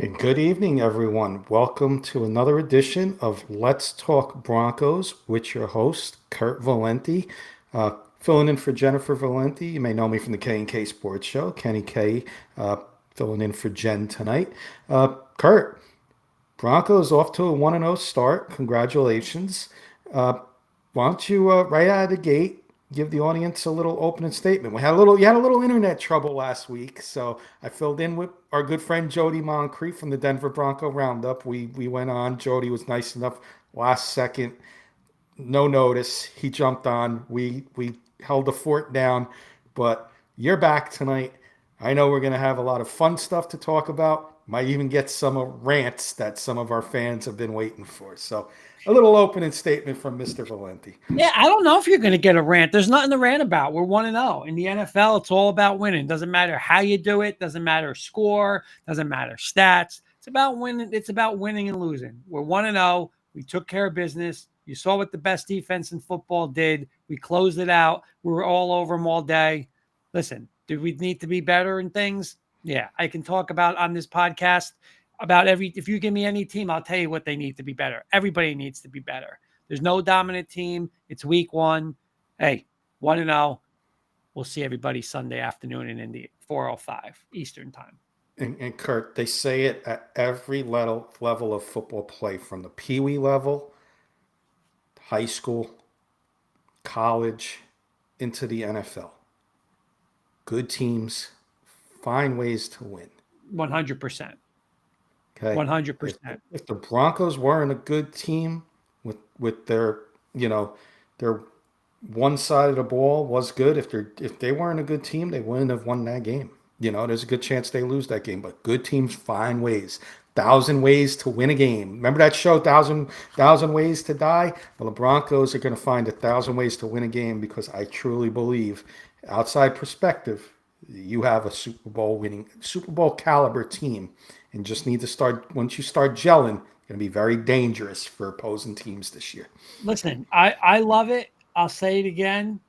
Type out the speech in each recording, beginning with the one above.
And good evening, everyone. Welcome to another edition of Let's Talk Broncos with your host, Kurt Valenti. Filling in for Jennifer Valenti. You may know me from the K&K Sports Show. Kenny K filling in for Jen tonight. Kurt, Broncos off to a 1-0 start. Congratulations. Why don't you, right out of the gate, give the audience a little opening statement? You had a little internet trouble last week, so I filled in with our good friend Jody Moncrief from the Denver Bronco Roundup. We went on. Jody was nice enough last second, no notice. He jumped on. We held the fort down, but you're back tonight. I know we're going to have a lot of fun stuff to talk about. Might even get some rants that some of our fans have been waiting for. So a little opening statement from Mr. Valenti. Yeah, I don't know if you're going to get a rant. There's nothing to rant about. We're 1-0. In the NFL, it's all about winning. Doesn't matter how you do it. Doesn't matter score. Doesn't matter stats. It's about winning. It's about winning and losing. We're 1-0. We took care of business. You saw what the best defense in football did. We closed it out. We were all over them all day. Listen, do we need to be better in things? Yeah, I can talk about on this podcast about if you give me any team, I'll tell you what they need to be better. Everybody needs to be better. There's no dominant team. It's week 1. Hey, 1-0. We'll see everybody Sunday afternoon in Indy, 4:05 Eastern time. And Kurt, they say it at every level of football play, from the Pee Wee level, high school, college, into the NFL. Good teams find ways to win. 100%. Okay. 100%. If the Broncos weren't a good team with their their one side of the ball was good. If they weren't a good team, they wouldn't have won that game. There's a good chance they lose that game. But good teams find ways. 1,000 ways to win a game. Remember that show, 1,000 Ways to Die? Well, the Broncos are going to find 1,000 ways to win a game, because I truly believe, outside perspective, you have a Super Bowl caliber team, and just need to start. Once you start gelling, going to be very dangerous for opposing teams this year. Listen, I love it. I'll say it again.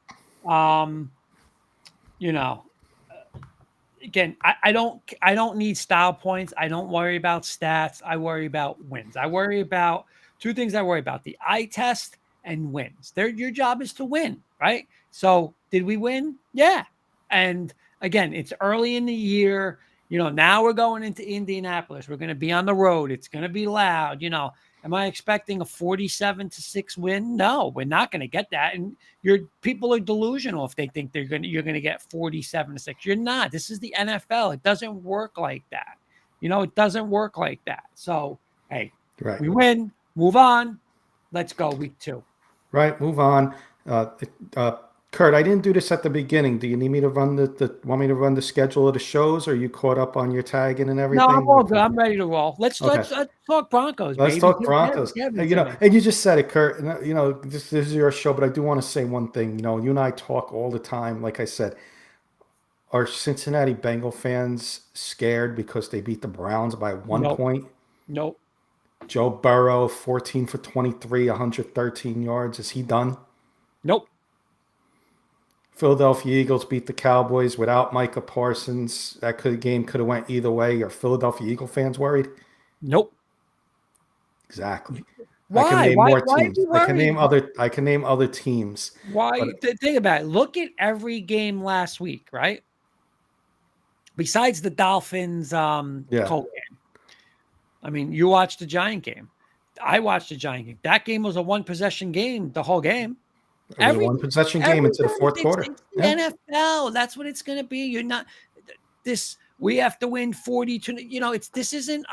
Again, I don't need style points. I don't worry about stats. I worry about wins. I worry about two things. I worry about the eye test and wins. Your job is to win, right? So did we win? Yeah. And again, it's early in the year. Now we're going into Indianapolis. We're going to be on the road. It's going to be loud. Am I expecting a 47-6 win? No, we're not going to get that. And people are delusional if they think you're going to get 47-6. You're not. This is the NFL. It doesn't work like that. It doesn't work like that. So, hey, Right. we win, move on. Let's go week 2. Right. Move on. Uh, uh, Kurt, I didn't do this at the beginning. Do you need me to run want me to run the schedule of the shows? Or are you caught up on your tagging and No, I'm everything? all good. I'm ready to roll. Let's Okay. let's, let's talk Broncos, Let's baby. talk Give, Broncos. give it to me. And you just said it, Kurt. And, this is your show, but I do want to say one thing. You and I talk all the time. Like I said, are Cincinnati Bengal fans scared because they beat the Browns by one Nope. point? Nope. Joe Burrow, 14 for 23, 113 yards. Is he done? Nope. Philadelphia Eagles beat the Cowboys without Micah Parsons. Game could have went either way. Are Philadelphia Eagle fans worried? Nope. Exactly. I can Why? name Why? more Why are teams. you worried? I can name other teams. Why? But Think about it. Look at every game last week, right? Besides the Dolphins yeah, Colt game. I mean, you watched the Giant game. I watched the Giant game. That game was a one possession game, the whole game. it was a one possession game into the fourth quarter. It's the Yeah, NFL. That's what it's going to be. You're not this. We have to win 42. This isn't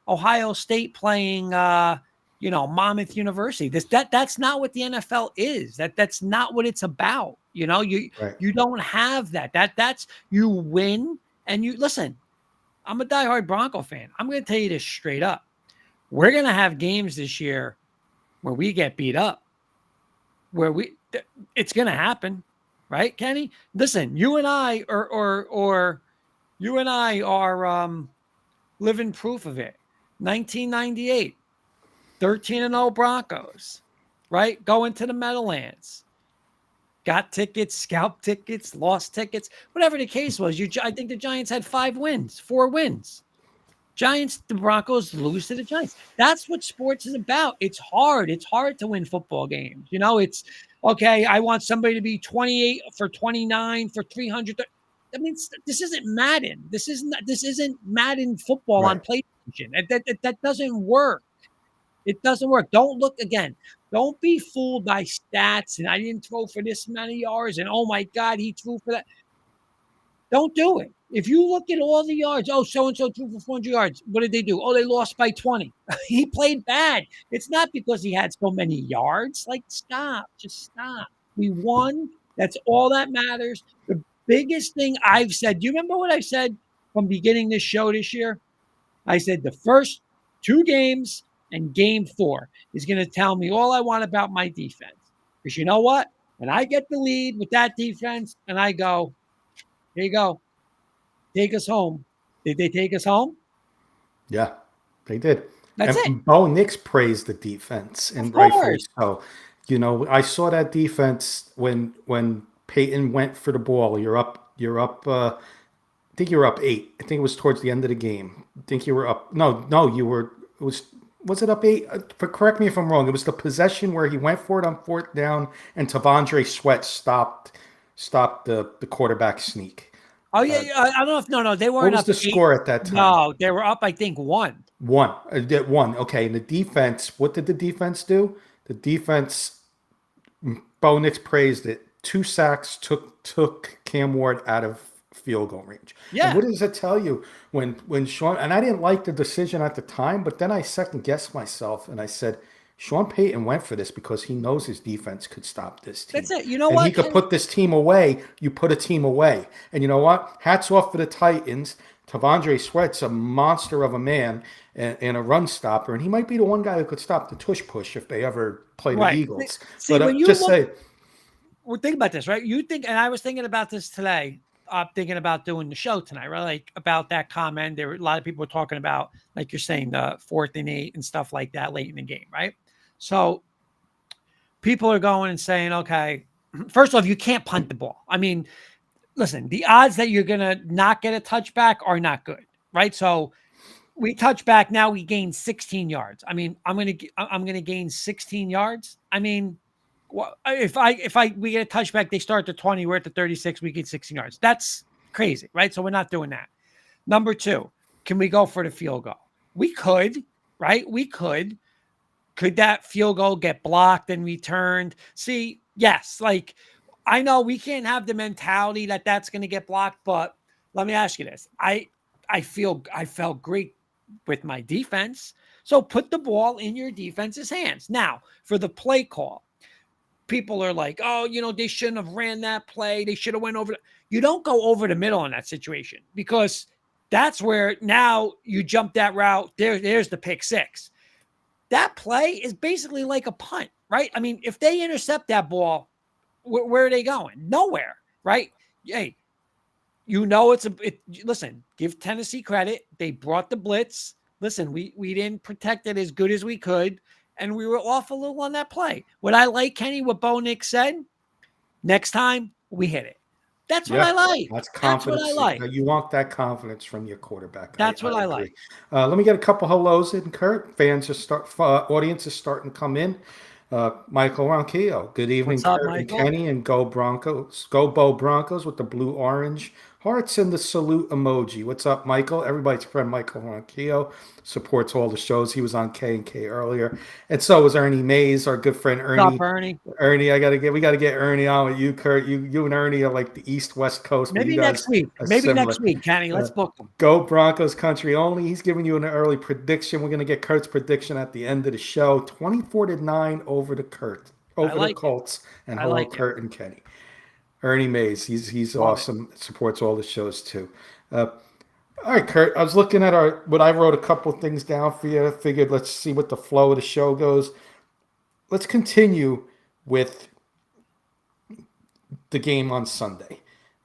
Ohio State playing Monmouth University. That's not what the NFL is. That's not what it's about. You right. don't have that. That's you win and you listen. I'm a diehard Bronco fan. I'm going to tell you this straight up. We're going to have games this year where we get beat up. It's going to happen, right, Kenny? Listen, you and I are living proof of it. 1998, 13-0 Broncos, right? Going to the Meadowlands. Got tickets, scalp tickets, lost tickets, whatever the case was. I think the Giants had 4 wins. The Broncos lose to the Giants. That's what sports is about. It's hard. It's hard to win football games. It's okay. I want somebody to be 28 for 29 for 300. I mean, this isn't Madden. This isn't Madden football on Right. PlayStation. That doesn't work. It doesn't work. Don't be fooled by stats. And I didn't throw for this many yards. And oh my God, he threw for that. Don't do it. If you look at all the yards, so-and-so threw for 400 yards. What did they do? Oh, they lost by 20. He played bad. It's not because he had so many yards. Like, stop. Just stop. We won. That's all that matters. The biggest thing I've said, do you remember what I said from beginning this show this year? I said the first 2 games and game 4 is going to tell me all I want about my defense. Because you know what? When I get the lead with that defense and I go, here you go. Take us home. Did they take us home? Yeah, they did. That's it. And Bo Nix praised the defense, Of and rightfully course. so. I saw that defense when Peyton went for the ball. You're up. I think you were up 8. I think it was towards the end of the game. I think you were up. No, you were. It was it up 8? But correct me if I'm wrong. It was the possession where he went for it on 4th down, and Tavondre Sweat stopped the quarterback sneak. Oh, yeah. I don't know if no, they What weren't was up the 8. score at that time? No, they were up, I think, 1. One. One. Okay. And the defense, what did the defense do? The defense, Bo Nix praised it. 2 sacks took Cam Ward out of field goal range. Yeah. And what does it tell you when Sean, and I didn't like the decision at the time, but then I second guessed myself and I said, Sean Payton went for this because he knows his defense could stop this team. That's it. You know and what? he could put this team away. You put a team away. And you know what? Hats off for the Titans. Tavondre Sweat's a monster of a man and a run stopper. And he might be the one guy who could stop the tush push if they ever play the Eagles. See, but when you just say, well, think about this, right? You think, and I was thinking about this today, thinking about doing the show tonight, right? Like about that comment. There were a lot of people talking about, like you're saying, the 4th and 8 and stuff like that late in the game, right? So people are going and saying, okay, first off, you can't punt the ball. I mean, listen, the odds that you're going to not get a touchback are not good, right? So we touch back. Now we gain 16 yards. I mean, I'm going to gain 16 yards. I mean, if we get a touchback, they start at 20, we're at the 36, we get 16 yards. That's crazy, right? So we're not doing that. Number 2, can we go for the field goal? We could, right? We could. Could that field goal get blocked and returned? See, yes. Like, I know we can't have the mentality that that's going to get blocked, but let me ask you this. I I felt great with my defense. So put the ball in your defense's hands. Now, for the play call, people are like, oh, they shouldn't have ran that play. They should have went over. You don't go over the middle in that situation, because that's where now you jump that route. There's the pick six. That play is basically like a punt, right? I mean, if they intercept that ball, where are they going? Nowhere, right? Hey, listen, give Tennessee credit. They brought the blitz. Listen, we didn't protect it as good as we could, and we were off a little on that play. What I like, Kenny, what Bo Nick said, next time we hit it. That's what I like. That's That's what I confidence. like. You want that confidence from your quarterback. That's what I agree. like. Let me get a couple hellos in, Kurt. Audience is starting to come in. Michael Ronquillo. Good evening, What's up, Kurt and Michael? Kenny, and go Broncos. Go Bo Broncos with the blue orange hearts and the salute emoji. What's up, Michael? Everybody's friend Michael Ronquillo supports all the shows. He was on K&K earlier, and so was Ernie Mays, our good friend Ernie. What's up, Ernie? Ernie, we gotta get Ernie on with you, Kurt. You and Ernie are like the East West Coast. Maybe next week. Next week, Kenny. Let's book him. Go Broncos country only. He's giving you an early prediction. We're gonna get Kurt's prediction at the end of the show. 24-9 over the Colts. And hello, Kurt and Kenny. Ernie Mays, he's awesome. Supports all the shows too. All right, Kurt. I was looking at what I wrote a couple things down for you. I figured let's see what the flow of the show goes. Let's continue with the game on Sunday,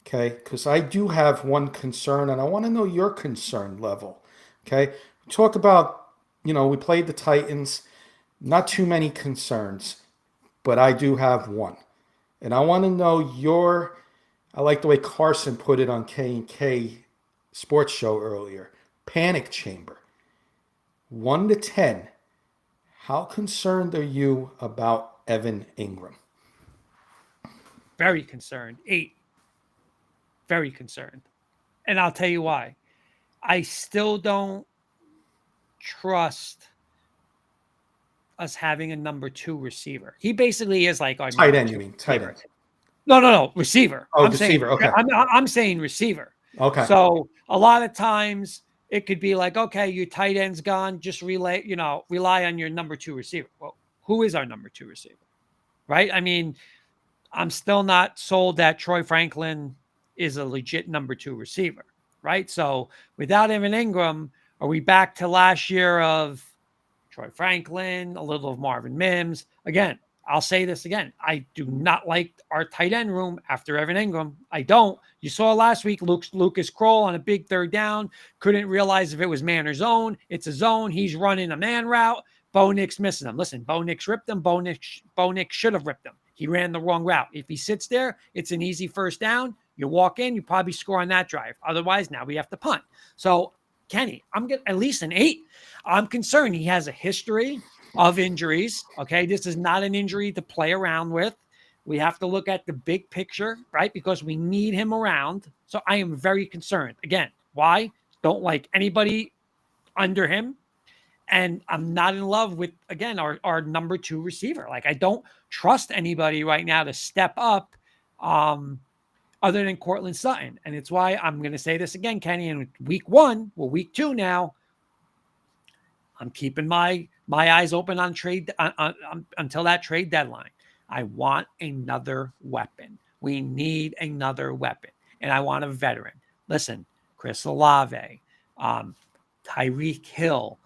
okay? Because I do have one concern, and I want to know your concern level, okay? Talk about, we played the Titans, not too many concerns, but I do have one. And I want to know I like the way Carson put it on K&K Sports Show earlier, panic chamber. 1 to 10, how concerned are you about Evan Ingram? Very concerned. 8. Very concerned. And I'll tell you why. I still don't trust us having a number 2 receiver. He basically is like our tight end. You mean tight end? No, receiver. Oh, receiver. Okay. I'm saying receiver. Okay. So a lot of times it could be like, okay, your tight end's gone. Just rely on your number 2 receiver. Well, who is our number 2 receiver? Right? I mean, I'm still not sold that Troy Franklin is a legit number 2 receiver. Right? So without Evan Ingram, are we back to last year of Troy Franklin, a little of Marvin Mims? Again, I'll say this again. I do not like our tight end room after Evan Ingram. I don't. You saw last week, Lucas Kroll on a big third down. Couldn't realize if it was man or zone. It's a zone. He's running a man route. Bo Nick's missing him. Listen, Bo Nick's ripped him. Bo Nick should have ripped him. He ran the wrong route. If he sits there, it's an easy first down. You walk in, you probably score on that drive. Otherwise, now we have to punt. So, Kenny, I'm getting at least an 8. I'm concerned. He has a history of injuries. Okay. This is not an injury to play around with. We have to look at the big picture, right? Because we need him around. So I am very concerned. Again, why? Don't like anybody under him. And I'm not in love with, again, our number 2 receiver. Like, I don't trust anybody right now to step up other than Cortland Sutton. And it's why I'm going to say this again, Kenny, in week 1, well, week 2 now, I'm keeping my eyes open on trade until that trade deadline. I want another weapon. We need another weapon. And I want a veteran. Listen, Chris Olave, Tyreek Hill.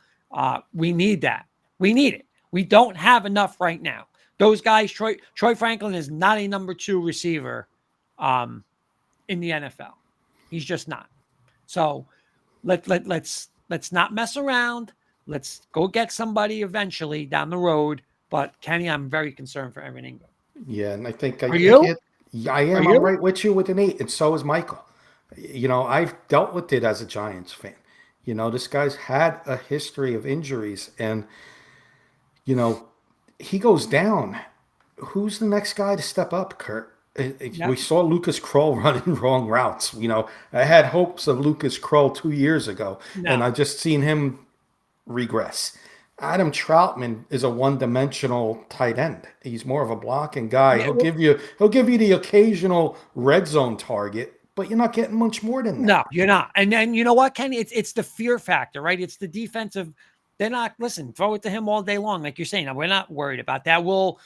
We need that. We need it. We don't have enough right now. Those guys, Troy Franklin is not a number 2 receiver in the NFL. He's just not. So let's not mess around. Let's go get somebody eventually down the road. But Kenny, I'm very concerned for Evan Ingram. Yeah, and I think Are you? I am. I'm right with you with an 8, and so is Michael. I've dealt with it as a Giants fan. This guy's had a history of injuries, and he goes down. Who's the next guy to step up, Kurt? We saw Lucas Kroll running wrong routes. I had hopes of Lucas Kroll 2 years ago, and I just seen him regress. Adam Troutman is a one-dimensional tight end. He's more of a blocking guy. He'll give you the occasional red zone target, but you're not getting much more than No, that. you're not. And then you know what, Kenny? It's the fear factor, right? It's the defensive. They're not listen, throw it to him all day long, like you're saying. We're not worried about that. We'll,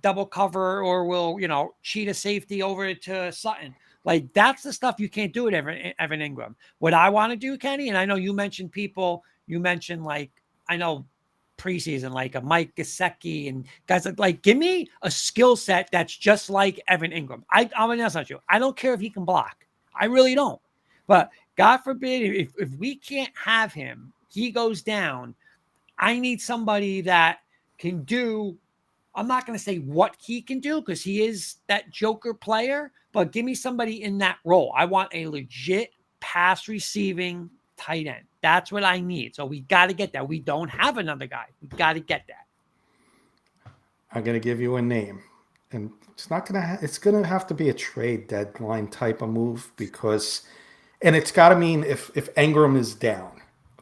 double cover or we'll, cheat a safety over to Sutton. Like that's the stuff you can't do with Evan Ingram. What I want to do, Kenny, and I know you mentioned people, you mentioned like I know preseason, like a Mike Gesicki and guys like give me a skill set that's just like Evan Ingram. I'm gonna that's not you. I don't care if he can block. I really don't. But God forbid if we can't have him, he goes down. I need somebody that can do. I'm not going to say what he can do because he is that joker player, but give me somebody in that role. I want a legit pass receiving tight end. That's what I need. So we got to get that. We don't have another guy. We got to get that. I'm going to give you a name, and it's not going to. It's going to have to be a trade deadline type of move because, and it's got to mean if Ingram is down.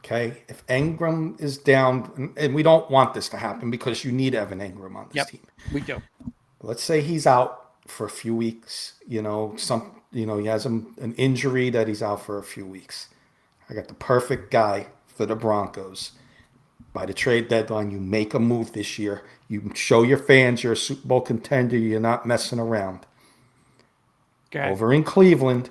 Okay, if Ingram is down, and we don't want this to happen because you need Evan Ingram on this team. We do. Let's say he's out for a few weeks. He has an injury that he's out for a few weeks. I got the perfect guy for the Broncos. By the trade deadline, you make a move this year. You show your fans you're a Super Bowl contender. You're not messing around. Okay. Over in Cleveland,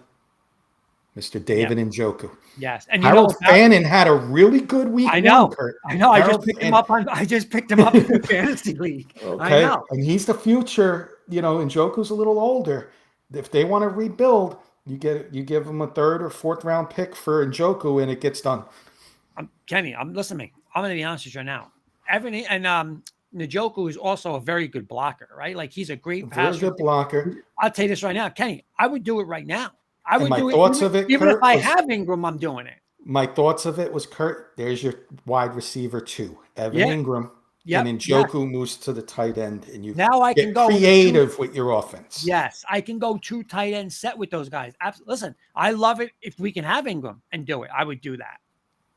Mr. David Njoku. Yes, and Harold Fannin had a really good week. I know. Kurt. I know. I just picked him up in the fantasy league. Okay, I know. and he's the future. Njoku's a little older. If they want to rebuild, you give them a third or fourth round pick for Njoku, and it gets done. Kenny, listen to me. I'm going to be honest with you now. Evan and Njoku is also a very good blocker, right? Like he's a great passer. Very good blocker. I'll tell you this right now, Kenny. I would do it right now. I would do it. Even if I have Ingram, I'm doing it. My thoughts of it was, Kurt, there's your wide receiver 2, Evan Ingram. Yep. And Njoku moves to the tight end, and you now I can go creative with your offense. Yes, I can go 2 tight end set with those guys. Listen, I love it if we can have Ingram and do it. I would do that.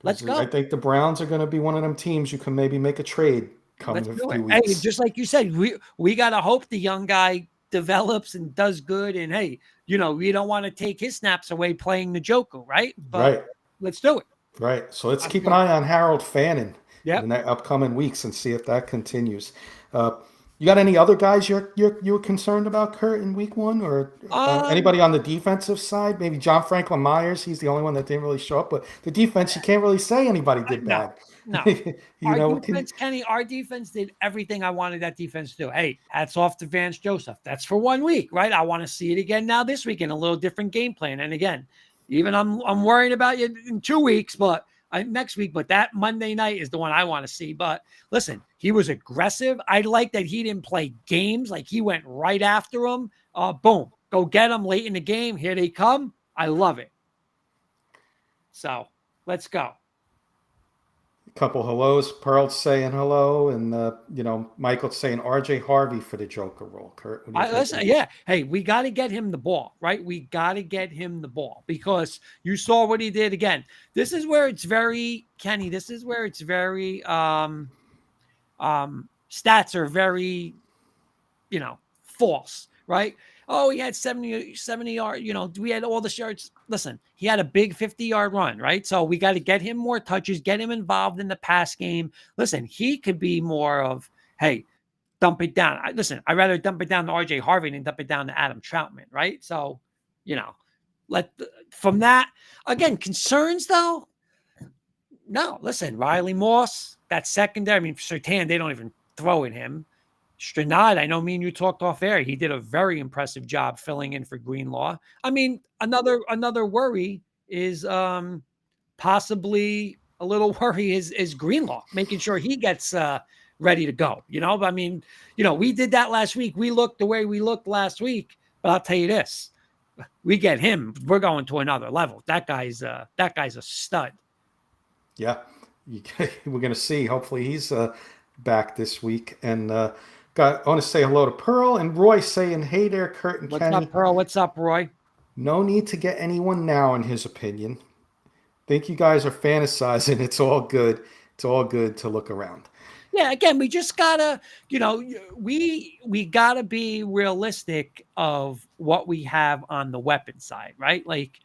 Let's go. I think the Browns are going to be one of them teams you can maybe make a trade coming in a few weeks. Hey, just like you said, we got to hope the young guy develops and does good. And hey, we don't want to take his snaps away playing the Joker, right? But let's do it. Right. So let's keep an eye on Harold Fannin in the upcoming weeks and see if that continues. You got any other guys you're concerned about, Kurt, in week 1, or anybody on the defensive side? Maybe John Franklin Myers. He's the only one that didn't really show up, but the defense, you can't really say anybody did bad. No. Our defense did everything I wanted that defense to do. Hey, hats off to Vance Joseph. That's for 1 week, right? I want to see it again now this week in a little different game plan. And again, even I'm worried about you in 2 weeks, but next week. But that Monday night is the one I want to see. But listen, he was aggressive. I like that he didn't play games. Like he went right after him. Boom, go get them late in the game. Here they come. I love it. So let's go. Couple hellos. Pearl's saying hello, and Michael's saying R.J. Harvey for the Joker role. Kurt, hey, we got to get him the ball, right? We got to get him the ball because you saw what he did again. This is where it's very Kenny. This is where it's very stats are very false, right? Oh, he had 70 yards. We had all the yards. Listen, he had a big 50-yard run, right? So we got to get him more touches, get him involved in the pass game. Listen, he could be more of, hey, dump it down. I'd rather dump it down to R.J. Harvey than dump it down to Adam Troutman, right? So, from that, again, concerns though? No, listen, Riley Moss, that secondary. I mean, Surtain, they don't even throw at him. Stranad, I know me and you talked off air. He did a very impressive job filling in for Greenlaw. I mean, another worry is possibly a little worry is Greenlaw, making sure he gets ready to go. But I mean, we did that last week. We looked the way we looked last week, but I'll tell you this: we get him, we're going to another level. That guy's a stud. Yeah, we're gonna see. Hopefully, he's back this week and. I want to say hello to Pearl and Roy saying, hey there, Kurt and Kenny. What's up, Pearl? What's up, Roy? No need to get anyone now, in his opinion. Think you guys are fantasizing. It's all good. It's all good to look around. Yeah, again, we just gotta, we gotta be realistic of what we have on the weapon side, right? Like,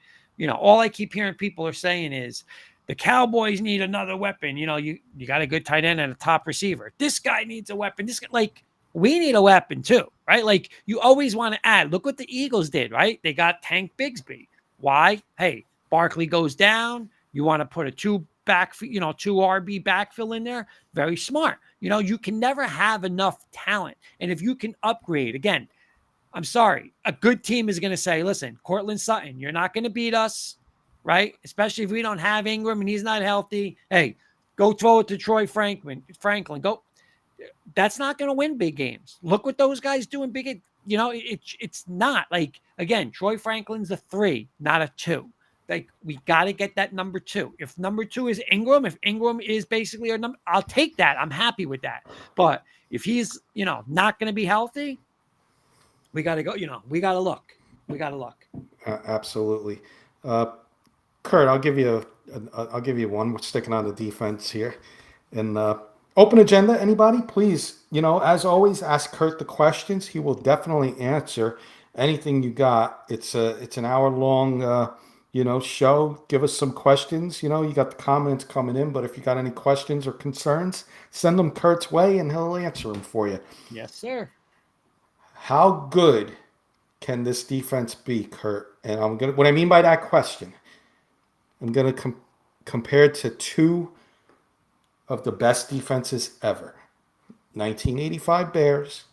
all I keep hearing people are saying is the Cowboys need another weapon. You got a good tight end and a top receiver. This guy needs a weapon. This guy, like, we need a weapon too, right? Like, you always want to add. Look what the Eagles did, right? They got Tank Bigsby. Why? Hey, Barkley goes down. You want to put a two RB backfill in there. Very smart. You can never have enough talent. And if you can upgrade, again, I'm sorry, a good team is going to say, listen, Cortland Sutton, you're not going to beat us, right? Especially if we don't have Ingram and he's not healthy. Hey, go throw it to Troy Franklin. Go. That's not going to win big games. Look what those guys do in big. It's not like, again, Troy Franklin's a 3, not a 2. Like, we got to get that number 2. If number 2 is Ingram, if Ingram is basically our number, I'll take that. I'm happy with that. But if he's, not going to be healthy, we got to go, we got to look. We got to look. Absolutely. Kurt, I'll give you one. We're sticking on the defense here. And open agenda, anybody? Please, as always, ask Kurt the questions. He will definitely answer anything you got. It's an hour long show. Give us some questions. You got the comments coming in, but if you got any questions or concerns, send them Kurt's way and he'll answer them for you. Yes, sir. How good can this defense be, Kurt? And what I mean by that question, I'm gonna compare it to 2 of the best defenses ever: 1985 Bears,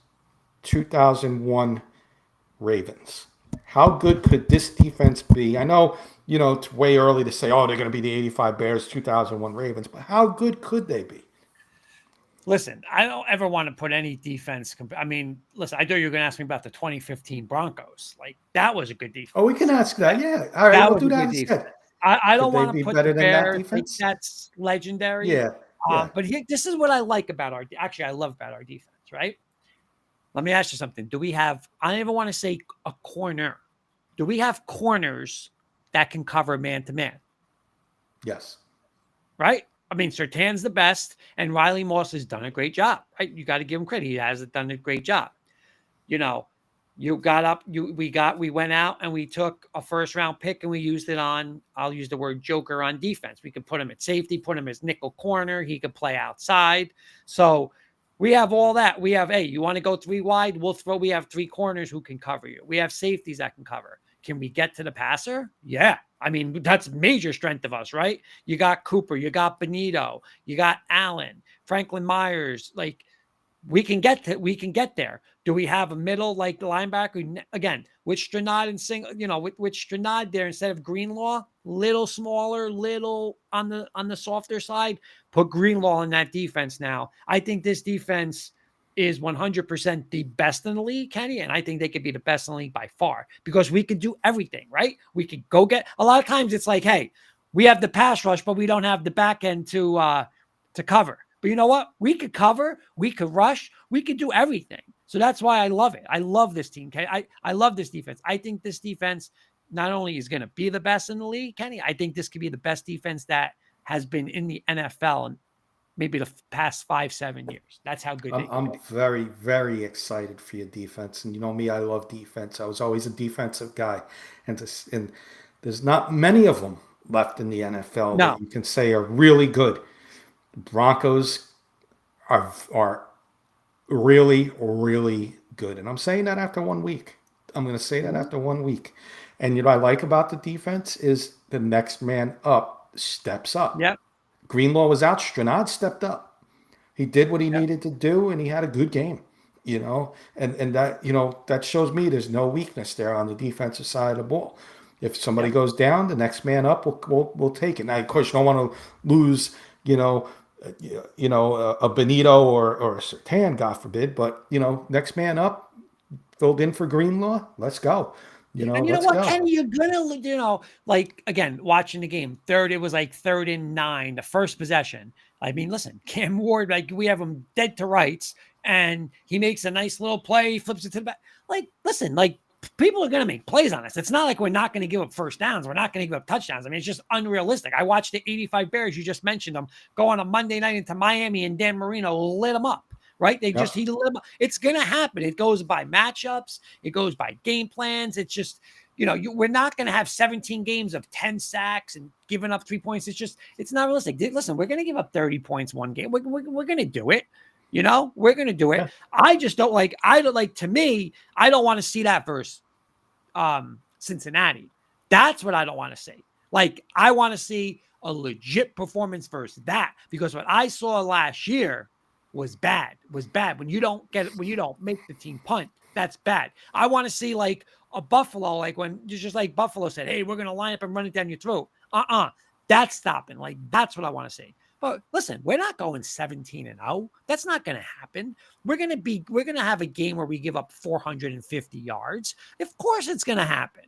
2001 Ravens. How good could this defense be? I know, it's way early to say, oh, they're going to be the 85 Bears, 2001 Ravens, but how good could they be? Listen, I don't ever want to put any defense. Listen, I thought you were going to ask me about the 2015 Broncos. Like, that was a good defense. Oh, we can ask that. Yeah. All right. We'll do that instead. I don't want to put the Bears. That defense? That's legendary. Yeah. But this is what I like about I love about our defense, right? Let me ask you something. I don't even want to say a corner. Do we have corners that can cover man-to-man? Yes. Right? Surtan's the best, and Riley Moss has done a great job, right? You got to give him credit. He has done a great job. We went out and we took a first-round pick and we used it on, I'll use the word joker on defense. We could put him at safety, put him as nickel corner. He could play outside. So we have all that. We have, hey, you want to go 3 wide? We have 3 corners who can cover you. We have safeties that can cover. Can we get to the passer? Yeah. That's major strength of us, right? You got Cooper, you got Benito, you got Allen, Franklin Myers. Like, we can get there. Do we have a middle, like the linebacker? Again, with Stranad and with Stranad there instead of Greenlaw, little smaller, little on the softer side. Put Greenlaw in that defense now. I think this defense is 100% the best in the league, Kenny, and I think they could be the best in the league by far because we could do everything, right? We could go get – a lot of times it's like, hey, we have the pass rush, but we don't have the back end to cover. But you know what? We could cover, we could rush, we could do everything. So that's why I love it. I love this team, Kenny. I love this defense. I think this defense not only is going to be the best in the league, Kenny, I think this could be the best defense that has been in the NFL and maybe the past 5-7 years. That's how good I'm very, very excited for your defense. And you know me, I love defense. I was always a defensive guy. And there's not many of them left in the NFL that you can say are really good. The Broncos are really, really good. And I'm saying that after 1 week. I'm going to say that after 1 week. And what I like about the defense is the next man up steps up. Yep. Greenlaw was out. Stranad stepped up. He did what he needed to do, and he had a good game, and that, that shows me there's no weakness there on the defensive side of the ball. If somebody goes down, the next man up will take it. Now, of course, you don't want to lose, a Benito or a Surtain, God forbid, but, next man up, filled in for Greenlaw. Let's go. And you know what, Kenny, you're gonna, like, again, watching the game, it was like 3rd and 9, the first possession. Listen, Cam Ward, like, we have him dead to rights, and he makes a nice little play, flips it to the back. Like, listen, like, people are going to make plays on us. It's not like we're not going to give up first downs. We're not going to give up touchdowns. I mean, it's just unrealistic. I watched the 85 Bears, you just mentioned them, go on a Monday night into Miami, and Dan Marino lit them up, right? He lit them up. It's going to happen. It goes by matchups. It goes by game plans. It's just, we're not going to have 17 games of 10 sacks and giving up 3 points. It's not realistic. Listen, we're going to give up 30 points one game. We're going to do it. We're going to do it. Yeah. To me, I don't want to see that versus Cincinnati. That's what I don't want to see. Like, I want to see a legit performance versus that, because what I saw last year was bad. When you don't make the team punt, that's bad. I want to see like a Buffalo, like when just like Buffalo said, hey, we're going to line up and run it down your throat. That's stopping. Like, that's what I want to see. But listen, we're not going 17-0. That's not going to happen. We're going to have a game where we give up 450 yards. Of course it's going to happen.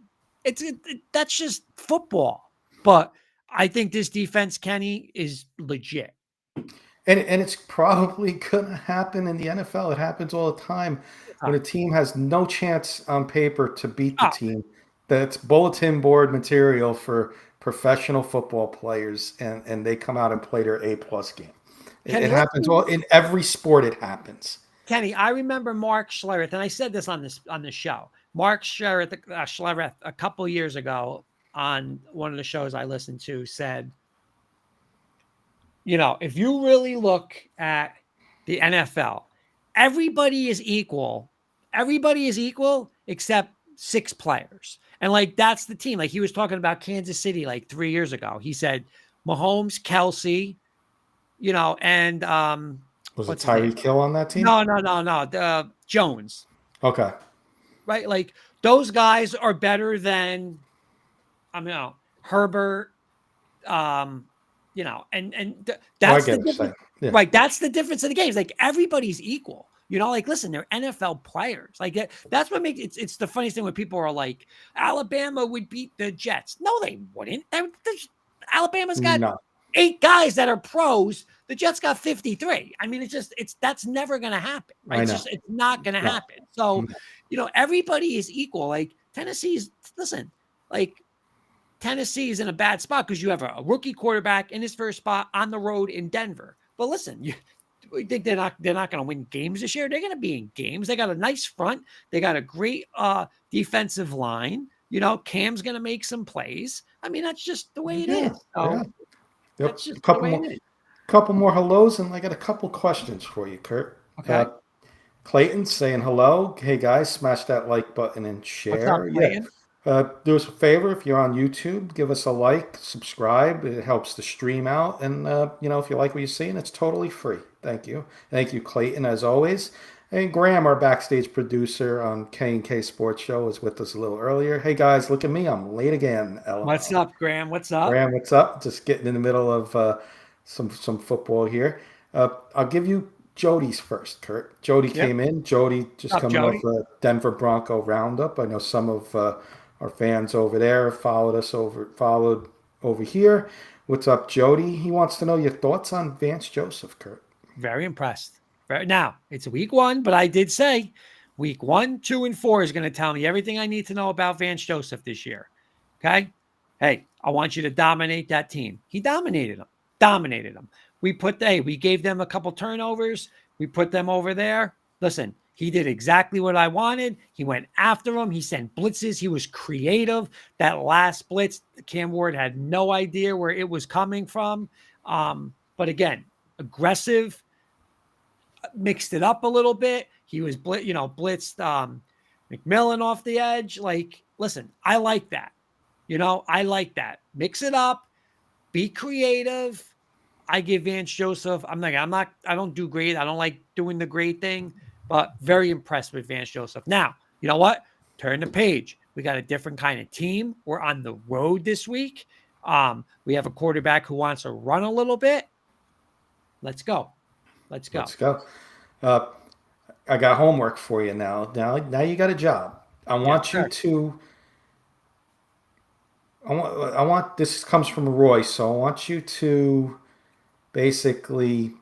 That's just football. But I think this defense, Kenny, is legit. And it's probably going to happen in the NFL. It happens all the time when a team has no chance on paper to beat the team. That's bulletin board material for professional football players, and they come out and play their A-plus game. It happens in every sport. It happens. Kenny, I remember Mark Schlereth, and I said this on the show. Mark Schlereth a couple years ago on one of the shows I listened to said, if you really look at the NFL, everybody is equal. Everybody is equal except 6 players. And like, that's the team. Like, he was talking about Kansas City like 3 years ago. He said Mahomes, Kelsey, and was it Tyreek Hill on that team? No. Jones. Okay. Right? Like, those guys are better than Herbert, and that's the difference. Yeah. Right. That's the difference in the games. Like, everybody's equal. Like, listen, they're NFL players. Like, that's what makes it's the funniest thing when people are like, Alabama would beat the Jets. No, they wouldn't. Alabama's got 8 guys that are pros. The Jets got 53. I mean, that's never going to happen. Right? It's not going to happen. So, everybody is equal. Like, Tennessee's in a bad spot because you have a rookie quarterback in his first spot on the road in Denver. But listen, you think they're not going to win games this year? They're going to be in games. They got a nice front. They got a great defensive line. Cam's going to make some plays. I mean, that's just the way it is. So that's just the way it is. Couple more hellos, and I got a couple questions for you, Kurt. Okay. Clayton saying hello. Hey guys, smash that like button and share. What's up, Clayton? Do us a favor, if you're on YouTube, give us a like, subscribe. It helps the stream out. And, if you like what you're seeing, it's totally free. Thank you. Thank you, Clayton, as always. And Graham, our backstage producer on K&K Sports Show, is with us a little earlier. Hey, guys, look at me. I'm late again. LML. What's up, Graham? What's up? Graham, what's up? Just getting in the middle of some football here. I'll give you Jody's first, Kurt. Jody came in. Jody just coming off a Denver Bronco roundup. I know some of our fans over there followed over here. What's up, Jody? He wants to know your thoughts on Vance Joseph, Kurt. Very impressed. Now, it's week 1, but I did say week 1, 2, and 4 is going to tell me everything I need to know about Vance Joseph this year. Okay? Hey, I want you to dominate that team. He dominated them. We gave them a couple turnovers. We put them over there. Listen, he did exactly what I wanted. He went after them. He sent blitzes. He was creative. That last blitz, Cam Ward had no idea where it was coming from. But again, aggressive, mixed it up a little bit. He was blitzed McMillan off the edge. Like, listen, I like that. I like that. Mix it up. Be creative. I give Vance Joseph. I don't do great. I don't like doing the great thing, but very impressed with Vance Joseph. Now, you know what? Turn the page. We got a different kind of team. We're on the road this week. We have a quarterback who wants to run a little bit. Let's go. I got homework for you now. Now you got a job. I want this comes from Roy, so I want you to basically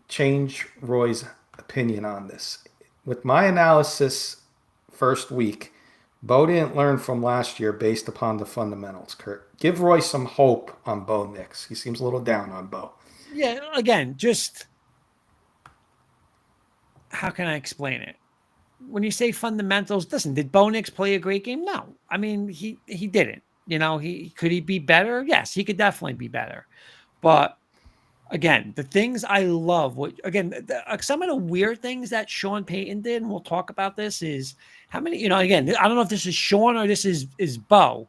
change Roy's opinion on this. With my analysis first week, Bo didn't learn from last year based upon the fundamentals, Kurt. Give Roy some hope on Bo Nix. He seems a little down on Bo. Yeah, again, just how can I explain it? When you say fundamentals, listen, did Bo Nix play a great game? No. I mean, he didn't. You know, he could he be better? Yes, he could definitely be better. But again, the things I love, what again, some of the weird things that Sean Payton did, and we'll talk about this, is how many, again, I don't know if this is Sean or this is Bo,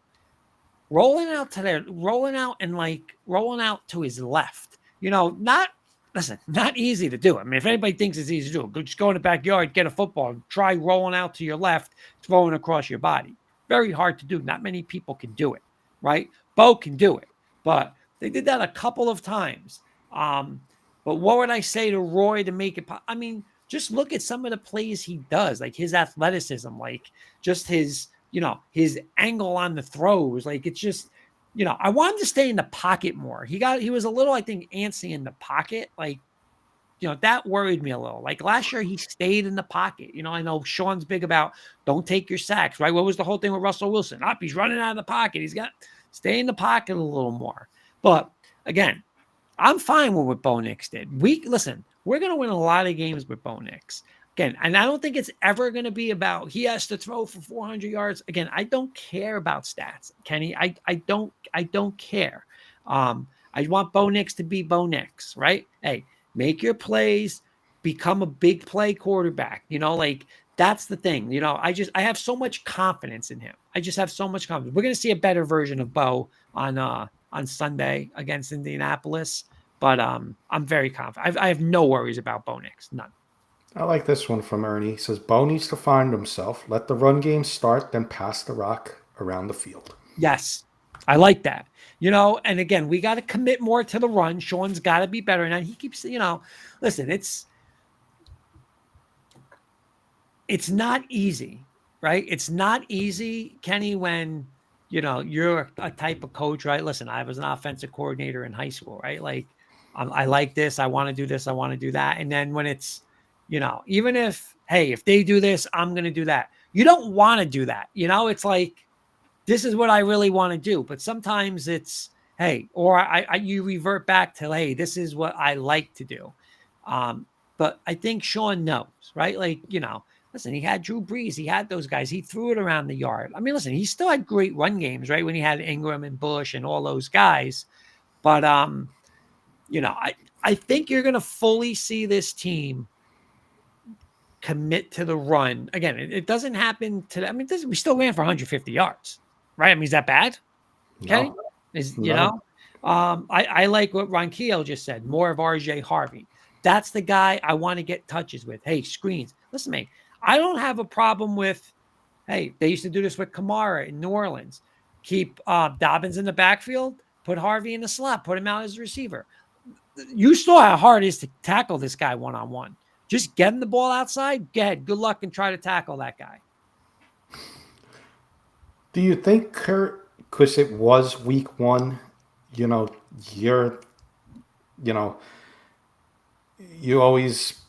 rolling out and like rolling out to his left. Not listen, not easy to do. I mean, if anybody thinks it's easy to do, just go in the backyard, get a football, try rolling out to your left, throwing across your body. Very hard to do. Not many people can do it, right? Bo can do it, but they did that a couple of times. Um, but what would I say to Roy to make it? I mean, just look at some of the plays he does, like his athleticism, like just his angle on the throws. Like it's just, I want him to stay in the pocket more. He was a little, I think, antsy in the pocket. Like, that worried me a little. Like last year, he stayed in the pocket. I know Sean's big about don't take your sacks, right? What was the whole thing with Russell Wilson? He's running out of the pocket. He's got stay in the pocket a little more. But again, I'm fine with what Bo Nix did. Listen, we're going to win a lot of games with Bo Nix. Again, and I don't think it's ever going to be about he has to throw for 400 yards. Again, I don't care about stats, Kenny. I don't care. I want Bo Nix to be Bo Nix, right? Hey, make your plays, become a big play quarterback. Like that's the thing. I have so much confidence in him. I just have so much confidence. We're going to see a better version of Bo on Sunday against Indianapolis. But I'm very confident. I have no worries about Bo Nix. None. I like this one from Ernie. He says, Bo needs to find himself, let the run game start, then pass the rock around the field. Yes. I like that. And again, we got to commit more to the run. Sean's got to be better. And he keeps, listen, it's not easy, right? It's not easy, Kenny, when you're a type of coach, right? Listen, I was an offensive coordinator in high school, right? Like, I like this. I want to do this. I want to do that. And then when it's, even if, hey, if they do this, I'm going to do that. You don't want to do that. It's like, this is what I really want to do. But sometimes it's, hey, or you revert back to, hey, this is what I like to do. But I think Sean knows, right? Like, listen, he had Drew Brees. He had those guys. He threw it around the yard. I mean, listen, he still had great run games, right? When he had Ingram and Bush and all those guys. But, I think you're going to fully see this team commit to the run. Again, it doesn't happen today. I mean, we still ran for 150 yards, right? I mean, is that bad? Okay. No. I like what Ronquillo just said, more of RJ Harvey. That's the guy I want to get touches with. Hey, screens. Listen to me. I don't have a problem with, hey, they used to do this with Kamara in New Orleans. Keep Dobbins in the backfield, put Harvey in the slot, put him out as a receiver. You saw how hard it is to tackle this guy one-on-one. Just get him the ball outside. Go ahead. Good luck and try to tackle that guy. Do you think, Kurt, because it was week one, you know, you're, you know, you always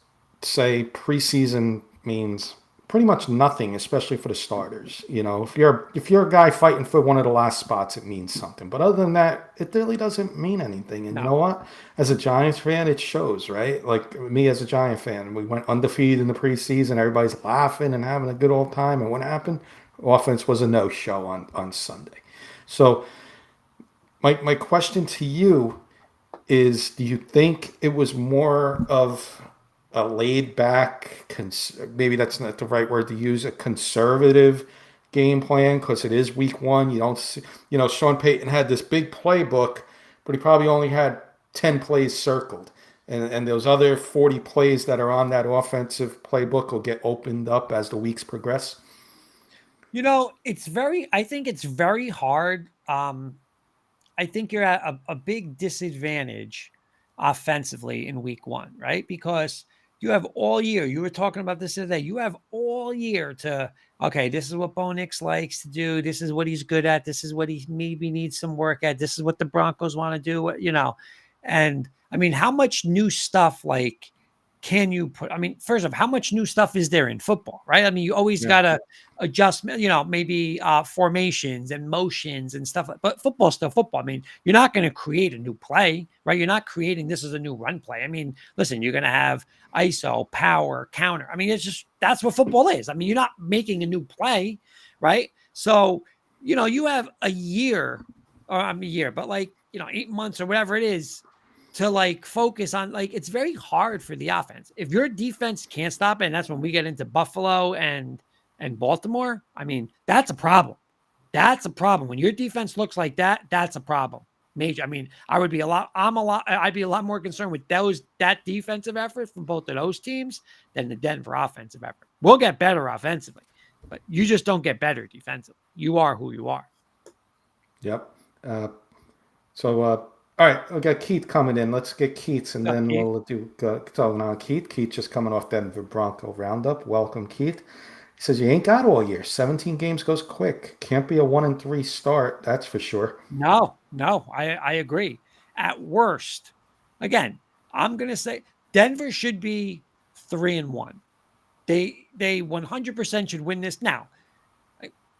say preseason means pretty much nothing, especially for the starters. If you're a guy fighting for one of the last spots, it means something. But other than that, it really doesn't mean anything. And No. you know what? As a Giants fan, it shows, right? Like me as a Giant fan, we went undefeated in the preseason. Everybody's laughing and having a good old time. And what happened? Offense was a no-show on Sunday. So my question to you is, do you think it was more of a laid back, maybe that's not the right word to use, a conservative game plan because it is week one? You don't see, Sean Payton had this big playbook, but he probably only had 10 plays circled. And those other 40 plays that are on that offensive playbook will get opened up as the weeks progress. I think it's very hard. I think you're at a big disadvantage offensively in week one, right? Because you have all year. You were talking about this today. You have all year okay, this is what Bo Nix likes to do. This is what he's good at. This is what he maybe needs some work at. This is what the Broncos want to do, And I mean, how much new stuff, like, can you put? I mean, first off, how much new stuff is there in football, right? I mean, you always Yeah. got to adjust, maybe formations and motions and stuff. But football's still football. I mean, you're not going to create a new play, right? You're not creating this is a new run play. I mean, listen, you're going to have ISO, power, counter. I mean, it's just that's what football is. I mean, you're not making a new play, right? So, you have a year, or a year, but 8 months or whatever it is to focus on. It's very hard for the offense. If your defense can't stop it, and that's when we get into Buffalo and Baltimore. I mean, that's a problem. That's a problem. When your defense looks like that, that's a problem. Major. I mean, I'd be a lot more concerned with that defensive effort from both of those teams than the Denver offensive effort. We'll get better offensively, but you just don't get better defensively. You are who you are. Yep. All right, we got Keith coming in. Let's get Keith's, and then Keith? we'll do talking on Keith. Keith just coming off Denver Bronco roundup. Welcome, Keith. He says you ain't got all year. 17 games goes quick. Can't be a 1-3 start. That's for sure. No, I agree. At worst, again, I'm gonna say Denver should be 3-1. They 100% should win this. Now,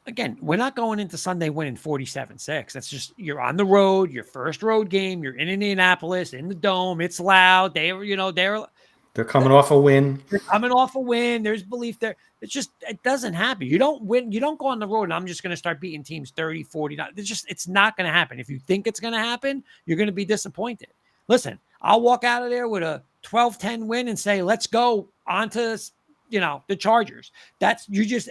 again, we're not going into Sunday winning 47-6. That's just, you're on the road, your first road game. You're in Indianapolis, in the dome. It's loud. They're coming off a win. They're coming off a win. There's belief there. It doesn't happen. You don't win. You don't go on the road and I'm just going to start beating teams 30, 40. It's not going to happen. If you think it's going to happen, you're going to be disappointed. Listen, I'll walk out of there with a 12-10 win and say, let's go on to, the Chargers.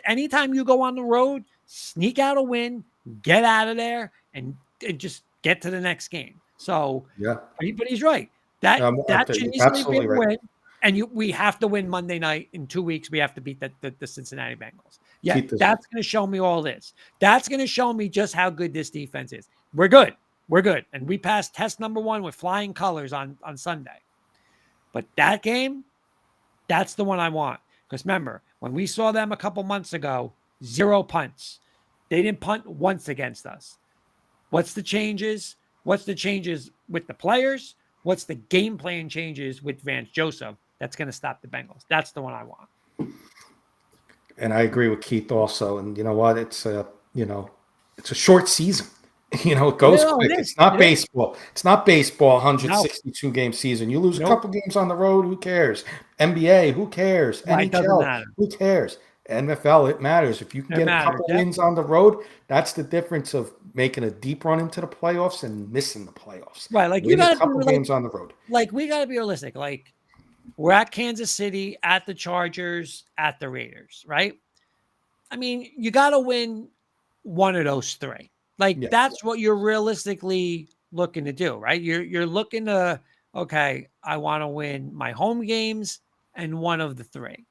Anytime you go on the road, sneak out a win, get out of there, and just get to the next game. So, yeah, but he's right. That should easily be a win. Right. And we have to win Monday night. In 2 weeks. We have to beat the Cincinnati Bengals. Yeah, that's going to show me all this. That's going to show me just how good this defense is. We're good. And we passed test number 1 with flying colors on Sunday. But that game, that's the one I want. Because remember, when we saw them a couple months ago, 0 punts. They didn't punt once against us. What's the changes? What's the changes with the players? What's the game plan changes with Vance Joseph that's going to stop the Bengals? That's the one I want. And I agree with Keith also. And you know what? It's a short season. It goes quick. It's not baseball. It's not baseball. 162 game season. You lose a couple games on the road. Who cares? NBA. Who cares? NHL. Who cares? NFL. It matters. If you can get a couple wins on the road, that's the difference of making a deep run into the playoffs and missing the playoffs. Right. You got a couple games on the road. We got to be realistic. We're at Kansas City, at the Chargers, at the Raiders, right? I mean, you got to win one of those 3. That's what you're realistically looking to do, right? You're looking to, okay, I want to win my home games and one of the 3.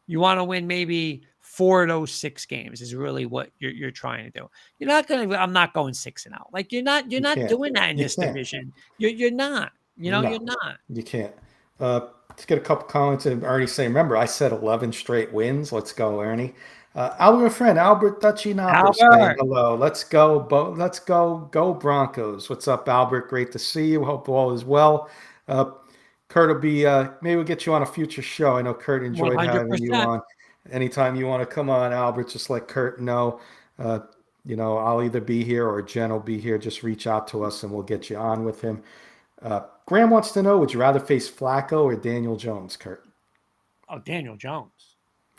You want to win maybe 4 of those 6 games is really what you're trying to do. You're not going to, I'm not going 6-0. You're not doing that in this division. You're not, you're not. You can't. Let's get a couple comments. And Ernie saying, remember, I said 11 straight wins. Let's go, Ernie. Our friend Albert Duchinopoulos saying hello. Let's go. Let's go Broncos. What's up, Albert? Great to see you. Hope all is well. Kurt will be. Maybe we'll get you on a future show. I know Kurt enjoyed 100%. Having you on. Anytime you want to come on, Albert, just let Kurt know. I'll either be here or Jen will be here. Just reach out to us and we'll get you on with him. Graham wants to know: would you rather face Flacco or Daniel Jones, Kurt? Oh, Daniel Jones.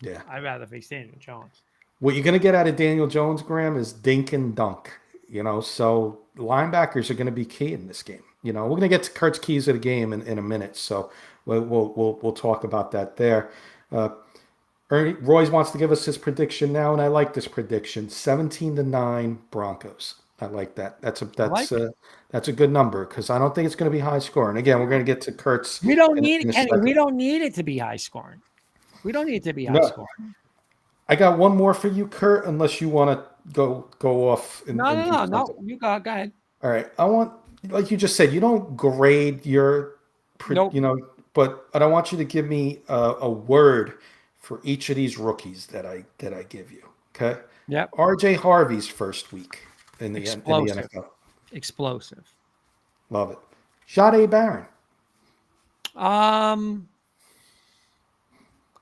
Yeah. I'd rather face Daniel Jones. What you're going to get out of Daniel Jones, Graham, is dink and dunk. So linebackers are going to be key in this game. We're going to get to Kurt's keys of the game in a minute. So we'll talk about that there. Royce wants to give us his prediction now, and I like this prediction: 17-9 Broncos. I like that. That's a good number because I don't think it's going to be high scoring. Again, we're going to get to Kurt's. We don't need it, Kenny. We don't need it to be high scoring. We don't need it to be high scoring. I got one more for you, Kurt, unless you want to go off. No. You go ahead. All right. I want, like you just said, you don't grade your, but I want you to give me a word for each of these rookies that I give you. Okay. Yep. RJ Harvey's first week in the NFL. Explosive. Love it. Jahdae Barron. I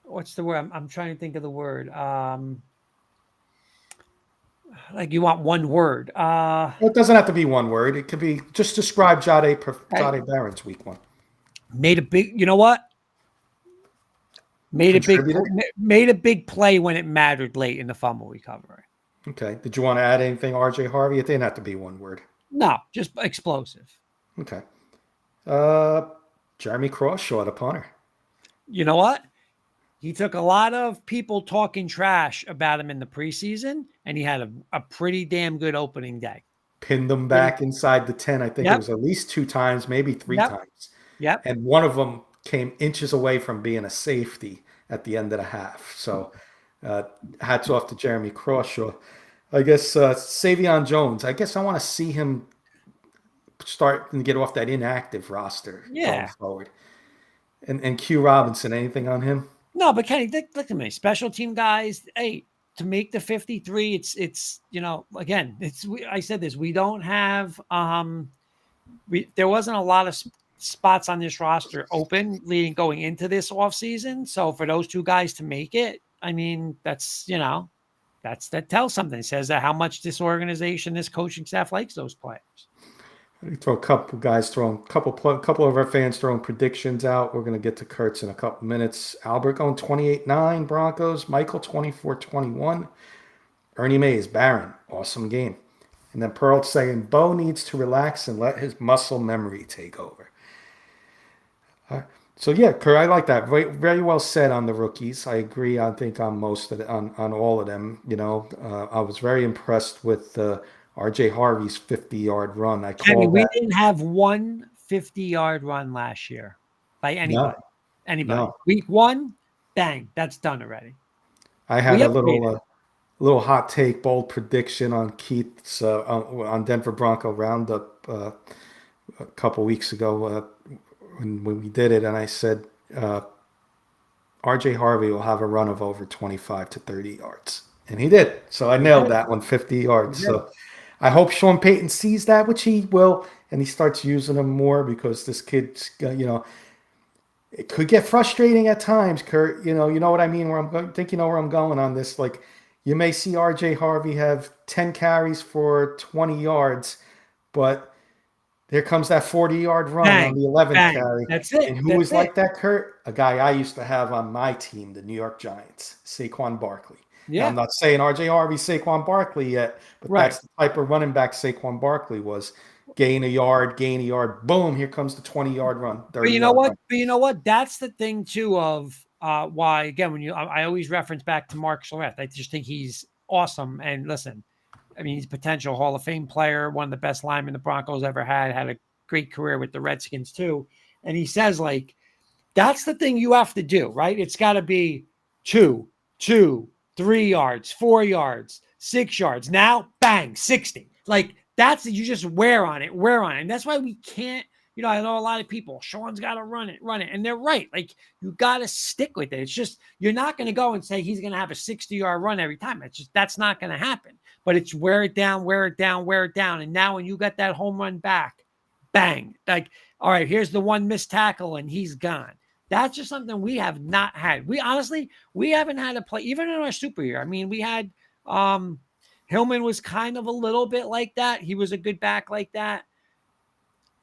what's the word? I'm trying to think of the word. Like you want one word. Well, it doesn't have to be one word. It could be just describe Okay. Jade Barron's week one. Made a big. You know what? Contributed. Made a big play when it mattered late in the fumble recovery. Okay. Did you want to add anything, RJ Harvey? It didn't have to be one word. No, just explosive. Okay. Uh, Jeremy Crawshaw, the punter. You know what? He took a lot of people talking trash about him in the preseason, and he had a pretty damn good opening day. Pinned them Pretty. back inside the 10. I think it Yep. was at least 2 times, maybe three Yep. times. Yep. And one of them came inches away from being a safety at the end of the half. So hats off to Jeremy Crawshaw. I guess Savion Jones. I guess I want to see him start and get off that inactive roster going Yeah. forward. And Q Robinson, anything on him? No, but Kenny, look at me. Special team guys. Hey, to make the 53, it's again, I said this. We don't have there wasn't a lot of spots on this roster open leading going into this offseason. So for those two guys to make it, I mean, that tells something. It says that how much this organization, this coaching staff likes those players. We throw a couple guys throwing couple of our fans throwing predictions out. We're going to get to Kurtz in a couple minutes. Albert going 28-9 Broncos. Michael 24-21. Ernie Mays, Barron, awesome game. And then Pearl saying Bo needs to relax and let his muscle memory take over. So yeah, Kurt, I like that. Very, very well said on the rookies. I agree. I think on most of on all of them. I was very impressed with R.J. Harvey's 50-yard run. I Kenny, called we that. didn't have one 50-yard run last year by No, anybody. Anybody. no. Week one, bang, that's done already. I had We a upgraded. little hot take, bold prediction on Keith's on Denver Bronco Roundup a couple weeks ago when we did it, and I said R.J. Harvey will have a run of over 25 to 30 yards, and he did. So I We nailed did. that one, 50 We yards. did. So I hope Sean Payton sees that, which he will, and he starts using them more because this kid's it could get frustrating at times, Kurt. You know what I mean. Where I'm going, think you know where I'm going on this. Like you may see R.J. Harvey have 10 carries for 20 yards, but there comes that 40-yard run on Bang, the 11th bang. carry. That's it. And who That's was it. like that, Kurt? A guy I used to have on my team, the New York Giants, Saquon Barkley. Now, I'm Yeah. not saying R.J. Harvey's Saquon Barkley yet, but Right. that's the type of running back Saquon Barkley was. Gain a yard, boom, here comes the 20-yard run, But you 30 know yard what? run. But you know what? That's the thing too of why again when I always reference back to Mark Schlereth. I just think he's awesome. And listen, I mean, he's a potential Hall of Fame player, one of the best linemen the Broncos ever had a great career with the Redskins too. And he says, like, that's the thing you have to do, right? It's got to be 2, 2, 3 yards, 4 yards, 6 yards. Now, bang, 60. Like, you just wear on it. And that's why we can't, I know a lot of people, Sean's got to run it. And they're right. Like, you got to stick with it. It's just, you're not going to go and say he's going to have a 60-yard run every time. That's not going to happen. But it's wear it down. And now when you got that home run back, bang, like, all right, here's the one missed tackle and he's gone. That's just something we have not had. We haven't had a play, even in our super year. I mean, we had Hillman was kind of a little bit like that. He was a good back like that.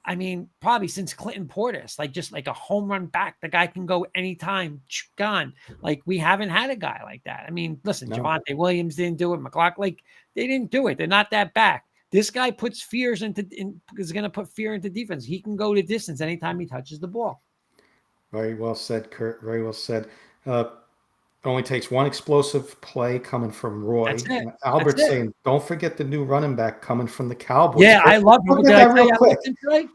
I mean, probably since Clinton Portis, like just like a home run back. The guy can go anytime, gone. Like we haven't had a guy like that. I mean, listen, No. Javonte Williams didn't do it. McLaughlin, like they didn't do it. They're not that back. This guy puts is going to put fear into defense. He can go to distance anytime he touches the ball. Very well said, Kurt. Very well said. Only takes one explosive play coming from Roy. That's it. And Albert That's it. saying, don't forget the new running back coming from the Cowboys. Yeah, I love him. Talk Did about I that tell real you I quick. loved him today?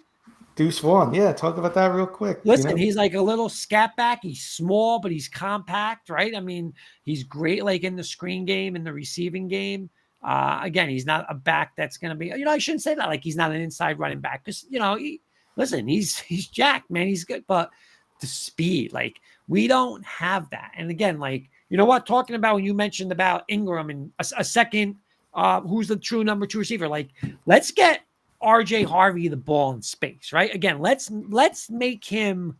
Deuce Vaughn. Yeah, talk about that real quick. Listen, he's like a little scat back. He's small, but he's compact, right? I mean, he's great like in the screen game, in the receiving game. Again, he's not a back that's going to be, I shouldn't say that like he's not an inside running back because, listen, he's jacked, man. He's good, but the speed, like we don't have that. And again, like, you know what, talking about when you mentioned about Ingram and a second, who's the true number 2 receiver, like let's get RJ Harvey the ball in space, right? Again, let's make him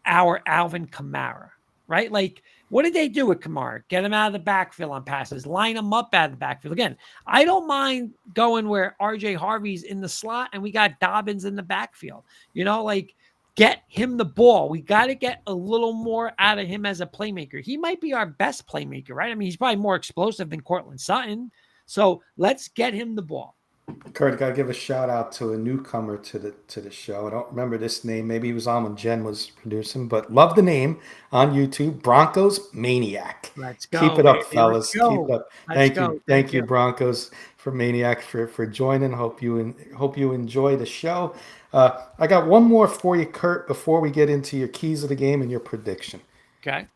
our Alvin Kamara, right? Like, what did they do with Kamara? Get him out of the backfield on passes, line him up out of the backfield. Again, I don't mind going where RJ Harvey's in the slot and we got Dobbins in the backfield. Like, get him the ball. We got to get a little more out of him as a playmaker. He might be our best playmaker, right? I mean, he's probably more explosive than Cortland Sutton. So let's get him the ball. Kurt, gotta give a shout out to a newcomer to the show. I don't remember this name. Maybe he was on when Jen was producing, but love the name on YouTube. Broncos Maniac. Let's Keep go, it up, baby. Let's fellas. Keep it go. up. Let's Thank go. you, thank you, Broncos for Maniac for joining. Hope you enjoy the show. I got one more for you, Kurt, before we get into your keys of the game and your prediction. Okay.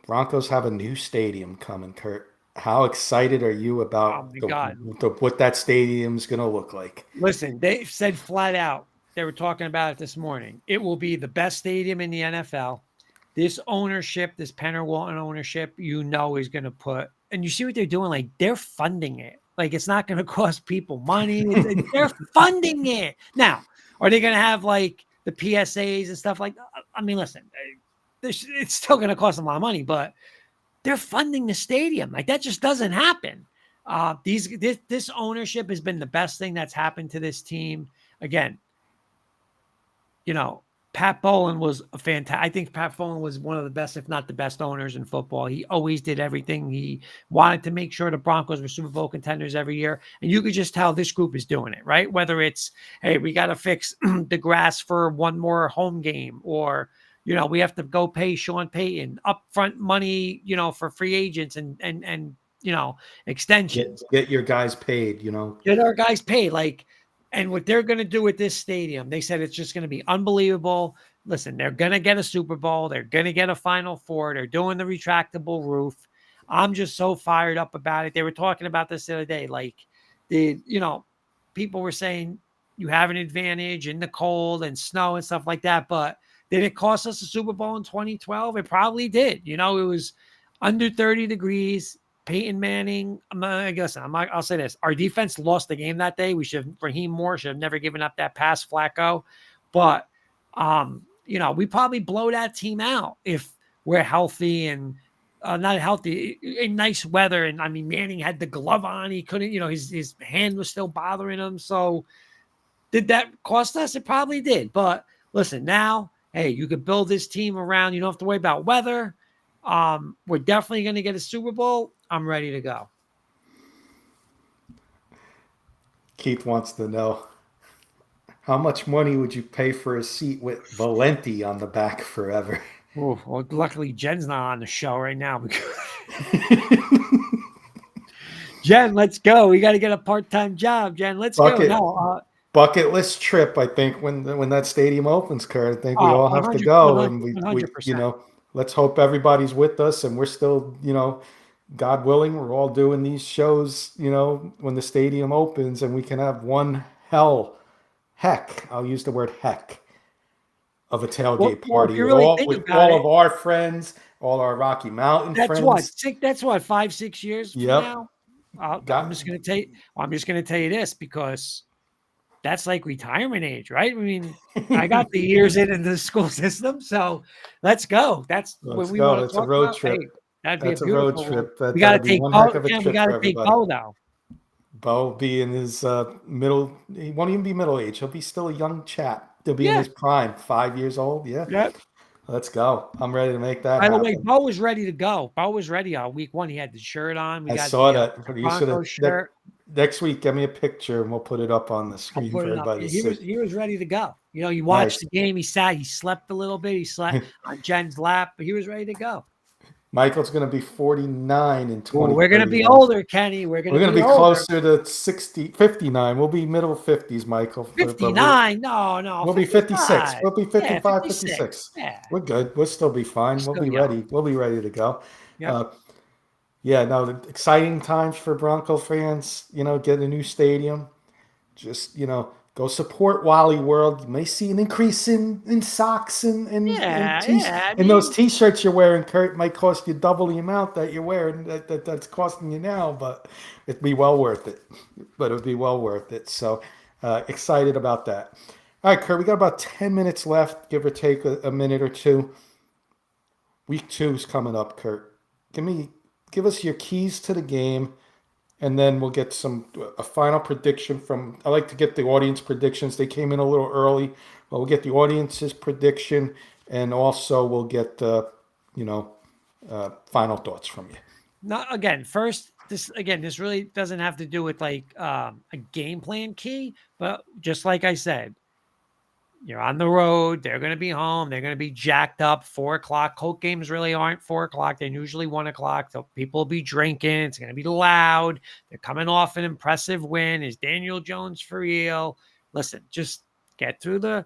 Broncos have a new stadium coming, Kurt. How excited are you Oh about my God. what that stadium's going to look like? Listen, they said flat out, they were talking about it this morning. It will be the best stadium in the NFL. This ownership, this Penner Walton ownership, is going to put, and you see what they're doing. Like, they're funding it. Like, it's not going to cost people money. They're funding it. Now, are they going to have like the PSAs and stuff like that? I mean, listen, it's still going to cost them a lot of money, but they're funding the stadium. Like, that just doesn't happen. This ownership has been the best thing that's happened to this team. Again, Pat Bowlen was a fantastic. I think Pat Bowlen was one of the best, if not the best, owners in football. He always did everything. He wanted to make sure the Broncos were Super Bowl contenders every year, and you could just tell this group is doing it, right? Whether it's, hey, we got to fix the grass for one more home game, or we have to go pay Sean Payton upfront money, for free agents and extensions. Get your guys paid, Get our guys paid. Like, and what they're going to do with this stadium, they said it's just going to be unbelievable. Listen, they're going to get a Super Bowl. They're going to get a Final Four. They're doing the retractable roof. I'm just so fired up about it. They were talking about this the other day. Like, people were saying you have an advantage in the cold and snow and stuff like that, but did it cost us a Super Bowl in 2012? It probably did. It was under 30 degrees. Peyton Manning, I'll say this. Our defense lost the game that day. Raheem Moore should have never given up that pass, Flacco. But, we probably blow that team out if we're healthy and not healthy, in nice weather. And, I mean, Manning had the glove on. He couldn't, his hand was still bothering him. So did that cost us? It probably did. But listen, now, hey, you could build this team around. You don't have to worry about weather. We're definitely going to get a Super Bowl. I'm ready to go. Keith wants to know, how much money would you pay for a seat with Valenti on the back forever? Oh, well, luckily Jen's not on the show right now. Jen, let's go. We got to get a part-time job, Jen. Let's go. No, bucket list trip. I think when that stadium opens, Kurt, I think we all have to go, and we let's hope everybody's with us, and we're still, God willing, we're all doing these shows, when the stadium opens, and we can have one heck, I'll use the word heck, of a tailgate party with all of our friends, all our Rocky Mountain friends. That's what 5-6 years from now. I'm just going to tell you this, because that's like retirement age, right? I mean, I got the years in the school system, so let's go. That's what we want to talk about. That's a road trip. That'd be a road trip. We got to take Bo. We got to take Bo, though. Bo will be in his middle. He won't even be middle age. He'll be still a young chap. He'll be in his prime, 5 years old. Yeah. Yep. Let's go. I'm ready to make that happen. By the way, Bo was ready to go. Bo was ready on week 1. He had the shirt on. I saw that. Broncos shirt. Next week, get me a picture and we'll put it up on the screen for everybody to see. He was ready to go. He watched the game. He sat. He slept a little bit. He slept on Jen's lap, but he was ready to go. Michael's going to be 49 in 20. We're going to be older, Kenny. We're going to be closer to 59. We'll be middle 50s, Michael. 59? No. We'll be 56. We'll be 55, 56. Yeah. We're good. We'll still be fine. We'll be ready. We'll be ready to go. Yep. Exciting times for Bronco fans. Get a new stadium. Just, go support Wally World. You may see an increase in socks and those T-shirts you're wearing, Kurt. Might cost you double the amount that you're wearing that's costing you now, but it'd be well worth it. So excited about that. All right, Kurt, we got about 10 minutes left, give or take a minute or two. Week 2 is coming up, Kurt. Give us your keys to the game, and then we'll get a final prediction from. I like to get the audience predictions. They came in a little early, but we'll get the audience's prediction, and also we'll get you know final thoughts from you. Not again. First, this really doesn't have to do with like a game plan key, but just like I said, you're on the road. They're going to be home. They're going to be jacked up. 4 o'clock. Colt games really aren't 4 o'clock. They're usually 1 o'clock. So people will be drinking. It's going to be loud. They're coming off an impressive win. Is Daniel Jones for real? Listen, just get through the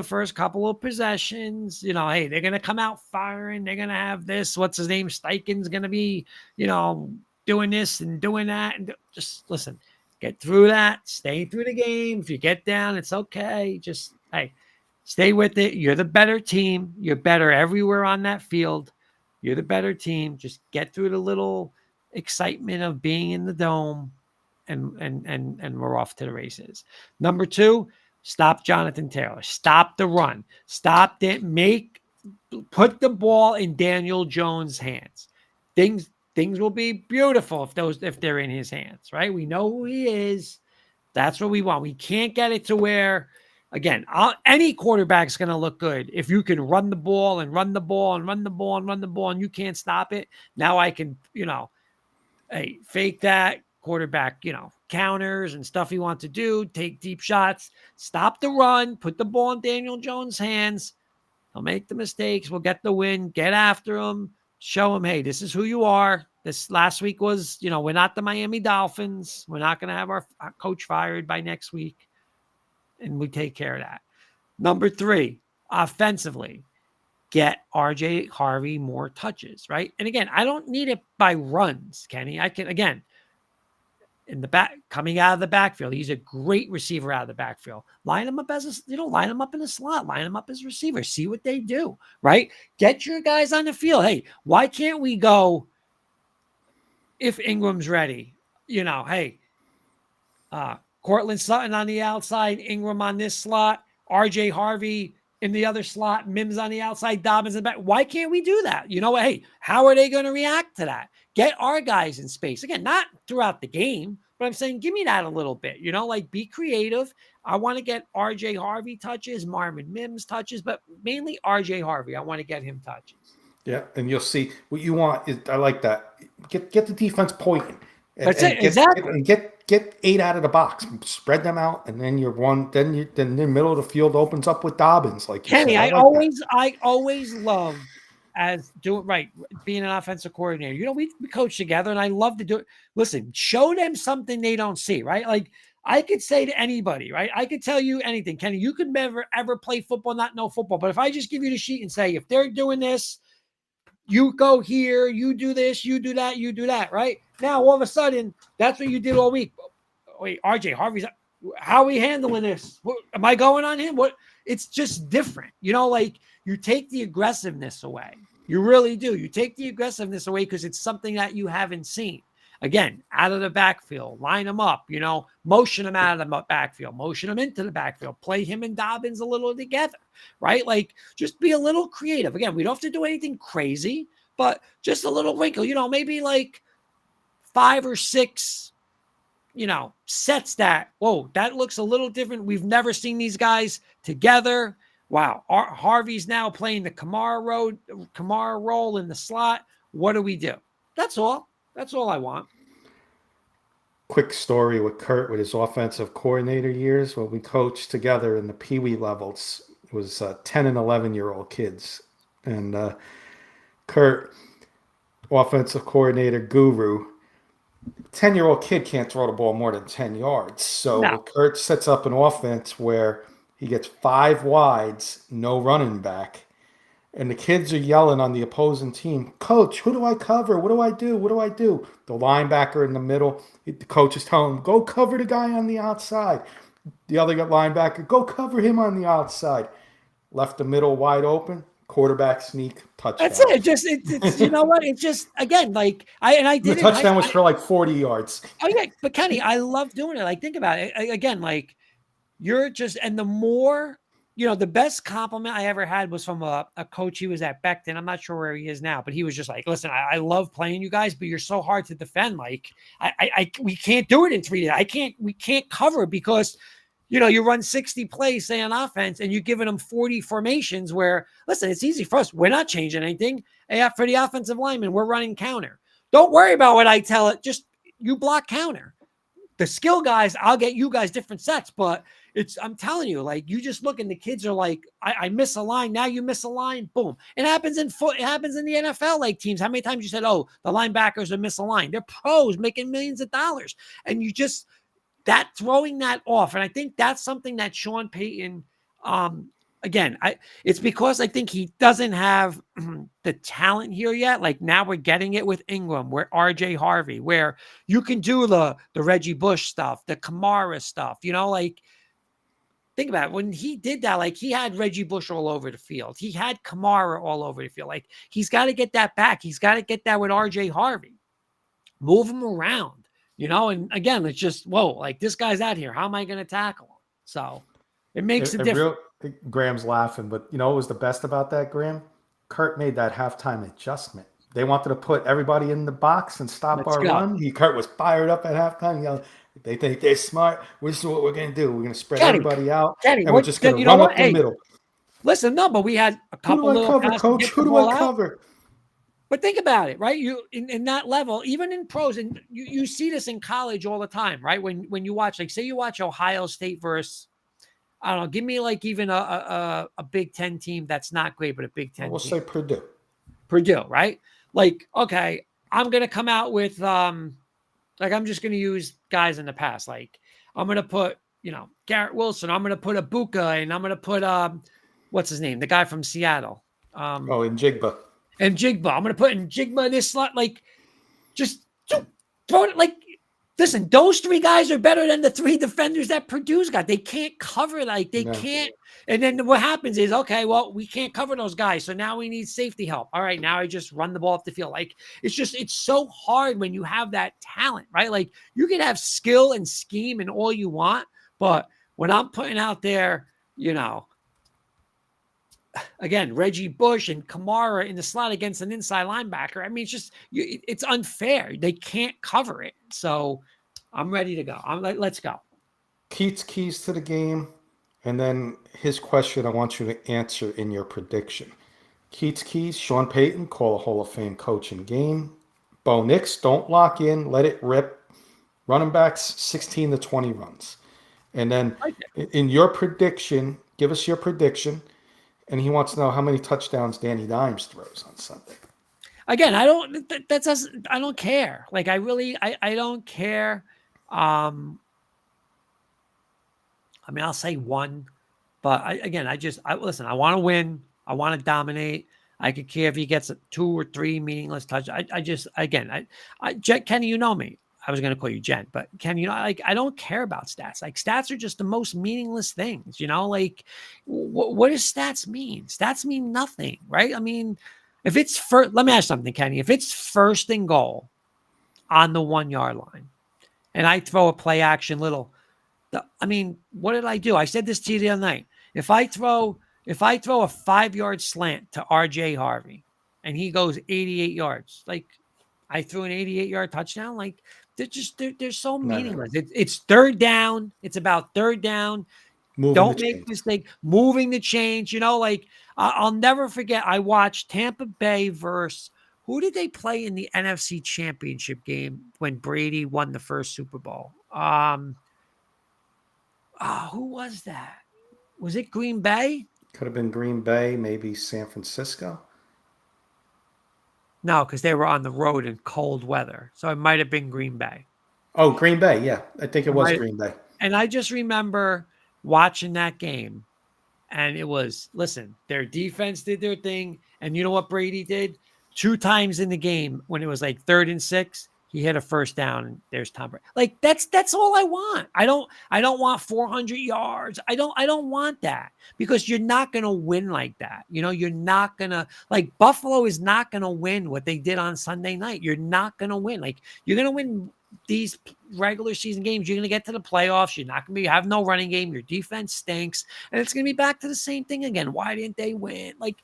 first couple of possessions. Hey, they're going to come out firing. They're going to have this. What's his name? Steichen's going to be, doing this and doing that. And just listen. Get through that. Stay through the game. If you get down, it's okay. Just, hey, stay with it. You're the better team. You're better everywhere on that field. You're the better team. Just get through the little excitement of being in the dome, and we're off to the races. Number 2, stop Jonathan Taylor. Stop the run. Stop it. Put the ball in Daniel Jones' hands. Things will be beautiful if they're in his hands, right? We know who he is. That's what we want. We can't get it to where, again, any quarterback's going to look good if you can run the ball and run the ball and run the ball and run the ball and you can't stop it. Now I can, hey, fake that quarterback, counters and stuff he wants to do, take deep shots, stop the run, put the ball in Daniel Jones' hands. He'll make the mistakes. We'll get the win. Get after him. Show him, hey, this is who you are. This last week was, we're not the Miami Dolphins. We're not going to have our coach fired by next week. And we take care of that. Number 3, offensively, get RJ Harvey more touches, right? And again, I don't need it by runs, Kenny. I can, again, in the back, coming out of the backfield. He's a great receiver out of the backfield. Line him up line him up in the slot, line him up as receiver, see what they do, right? Get your guys on the field. Hey, why can't we go if Ingram's ready? Hey, Cortland Sutton on the outside, Ingram on this slot, RJ Harvey in the other slot, Mims on the outside, Dobbins in the back. Why can't we do that? Hey, how are they going to react to that? Get our guys in space. Again, not throughout the game, but I'm saying give me that a little bit. Be creative. I want to get RJ Harvey touches, Marvin Mims touches, but mainly RJ Harvey. I want to get him touches. Yeah, and you'll see what you want. I like that. Get the defense pointing. That's it. Exactly. Get 8 out of the box. Spread them out, and then you're one. Then the middle of the field opens up with Dobbins, like you Kenny. said. I always love being an offensive coordinator. We coach together, and I love to do it. Listen, show them something they don't see, right? Like I could say to anybody, right? I could tell you anything, Kenny. You could never ever play football, not know football, but if I just give you the sheet and say if they're doing this, you go here, you do this, you do that, right? Now, all of a sudden, that's what you did all week. Wait, RJ Harvey's, how are we handling this? Am I going on him? What? It's just different. You take the aggressiveness away. You really do. You take the aggressiveness away because it's something that you haven't seen. Again, out of the backfield, line them up, motion them out of the backfield, motion them into the backfield, play him and Dobbins a little together, right? Like just be a little creative. Again, we don't have to do anything crazy, but just a little wrinkle, maybe like 5 or 6, sets that looks a little different. We've never seen these guys together. Wow. Harvey's now playing the Kamara role in the slot. What do we do? That's all. That's all I want. Quick story with Kurt with his offensive coordinator years when we coached together in the Pee Wee levels. It was 10 and 11-year-old kids. And Kurt, offensive coordinator guru, 10-year-old kid can't throw the ball more than 10 yards. So No. Kurt sets up an offense where he gets 5 wides, no running back. And the kids are yelling on the opposing team, Coach, who do I cover? What do I do? What do I do? The linebacker in the middle, the coach is telling him, go cover the guy on the outside. The other linebacker, go cover him on the outside. Left the middle wide open, quarterback sneak, touchdown. That's it. It's you know what? It's just, again, like, I did the touchdown was for like 40 yards. Oh, yeah. But Kenny, I love doing it. Like, think about it. Again, like, you're just, and the more the best compliment I ever had was from a coach. He was at Beckton. I'm not sure where he is now, but he was just like, listen, I love playing you guys, but you're so hard to defend. Like we can't do it in 3 days. We can't cover because, you run 60 plays, say, on offense, and you're giving them 40 formations where, listen, it's easy for us. We're not changing anything. For the offensive lineman, we're running counter. Don't worry about what I tell it. Just you block counter. The skill guys, I'll get you guys different sets, but I'm telling you, like, you just look and the kids are like, I miss a line. Now you miss a line. Boom. It happens in it happens in the NFL, like teams. How many times you said, oh, the linebackers are miss a line? They're pros making millions of dollars. And you just, throwing that off. And I think that's something that Sean Payton, again, it's because I think he doesn't have the talent here yet. Like, now we're getting it with Ingram, where RJ Harvey, where you can do the Reggie Bush stuff, the Kamara stuff, like, think about it. When he did that, like, he had Reggie Bush all over the field. He had Kamara all over the field. Like, he's got to get that back. He's got to get that with RJ Harvey. Move him around, and again, it's just, whoa, like, this guy's out here. How am I going to tackle him? So it makes a difference. Graham's laughing, but what was the best about that, Graham? Kurt made that halftime adjustment. They wanted to put everybody in the box and stop our run. Kurt was fired up at halftime, yelling, they think they're smart. This is what we're going to do. We're going to spread everybody out, and we're just going to run up the middle. Listen, no, but we had a couple little passes. Coach? Who do I cover? But think about it, right? You in that level, even in pros, and you see this in college all the time, right? When you watch, like, say you watch Ohio State versus, I don't know, give me like even a Big Ten team that's not great, but a Big Ten. We'll say Purdue. Purdue, right? Like, okay, I'm gonna come out with like, I'm just gonna use guys in the past. Like, I'm gonna put Garrett Wilson. I'm gonna put Ibuka, and I'm gonna put what's his name, the guy from Seattle. Njigba. And Jigba. I'm going to put in Jigba in this slot. Like, just throw it. Like, listen, those 3 guys are better than the 3 defenders that Purdue's got. They can't cover. Like, they can't. And then what happens is, okay, well, we can't cover those guys. So now we need safety help. All right, now I just run the ball off the field. Like, it's so hard when you have that talent, right? Like, you can have skill and scheme and all you want. But when I'm putting out there, again, Reggie Bush and Kamara in the slot against an inside linebacker, I mean, it's just, it's unfair. They can't cover it. So I'm ready to go. I'm like, let's go. Keats keys to the game. And then his question, I want you to answer in your prediction. Keats keys, Sean Payton, call a Hall of Fame coach in game. Bo Nix, don't lock in, let it rip. Running backs, 16 to 20 runs. And then in your prediction, give us your prediction. And he wants to know how many touchdowns Danny Dimes throws on Sunday. Again, I don't care. Like, I don't care. I mean, I'll say 1, but listen, I want to win. I want to dominate. I could care if he gets 2 or 3 meaningless touchdowns. Kenny, you know me. I was going to call you Jen, but Ken, like, I don't care about stats. Like, stats are just the most meaningless things, like, what does stats mean? Stats mean nothing, right? I mean, if it's first, let me ask something, Kenny. If it's 1st and goal on the 1-yard line and I throw a play action what did I do? I said this to you the other night. If I throw a 5-yard slant to RJ Harvey and he goes 88 yards, like, I threw an 88-yard touchdown, like, they're so meaningless. It's 3rd down. It's about 3rd down. Don't make a mistake. Moving the chains. Like, I'll never forget. I watched Tampa Bay versus, who did they play in the NFC Championship game when Brady won the first Super Bowl? Who was that? Was it Green Bay? Could have been Green Bay, maybe San Francisco. No, because they were on the road in cold weather. So it might have been Green Bay. Oh, Green Bay. Yeah, I think it was Green Bay. And I just remember watching that game. And it was, listen, their defense did their thing. And you know what Brady did? 2 times in the game when it was like 3rd and 6, he hit a 1st down. And there's Tom Brady. Like, that's all I want. I don't want 400 yards. I don't want that, because you're not going to win like that. You're not going to, like, Buffalo is not going to win what they did on Sunday night. You're not going to win. Like, you're going to win these regular season games, you're going to get to the playoffs. You're not going to have no running game. Your defense stinks, and it's going to be back to the same thing again. Why didn't they win? Like,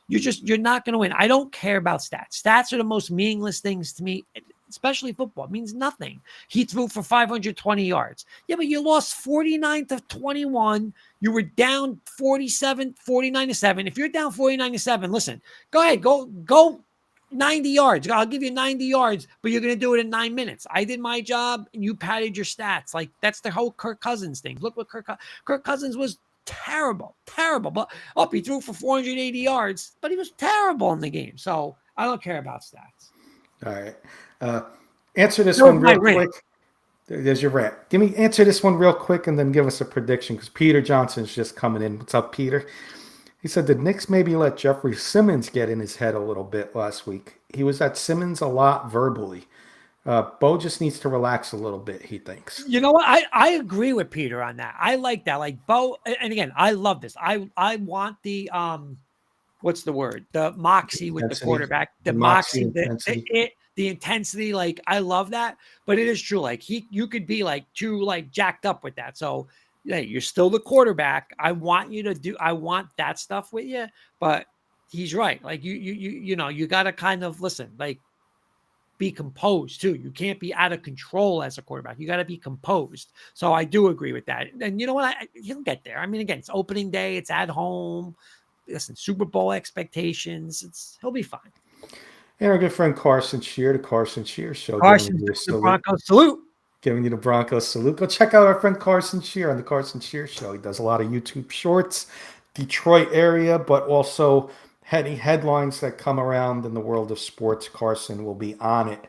you're not going to win. I don't care about stats. Stats are the most meaningless things to me, especially football. It means nothing. He threw for 520 yards. Yeah, but you lost 49-21. You were down 49-7. If you're down 49-7, listen, go ahead, go 90 yards. I'll give you 90 yards, but you're going to do it in 9 minutes. I did my job and you padded your stats. Like, that's the whole Kirk Cousins thing. Look what Kirk Cousins was terrible. But he threw for 480 yards, but he was terrible in the game. So I don't care about stats. All right. Answer this one real quick. There's your rant. Answer this one real quick and then give us a prediction because Peter Johnson's just coming in. What's up, Peter? He said the Knicks maybe let Jeffrey Simmons get in his head a little bit last week. He was at Simmons a lot verbally. Bo just needs to relax a little bit, he thinks. You know what? I agree with Peter on that. I like that. Like Bo, and again, I love this. I want the what's the word? The moxie with the quarterback. The moxie, the intensity. Like, I love that. But it is true. Like, you could be like too like jacked up with that. So hey, you're still the quarterback. I want that stuff with you, but he's right. Like you got to kind of listen, like be composed too. You can't be out of control as a quarterback. You got to be composed. So I do agree with that. And you know what? He'll get there. I mean, again, it's opening day. It's at home. Listen, Super Bowl expectations. He'll be fine. And our good friend Carson Shear, the Carson Shear Show. Carson, the Broncos salute. Giving you the Broncos salute. Go check out our friend Carson Shear on the Carson Shear Show. He does a lot of YouTube shorts, Detroit area, but also any headlines that come around in the world of sports. Carson will be on it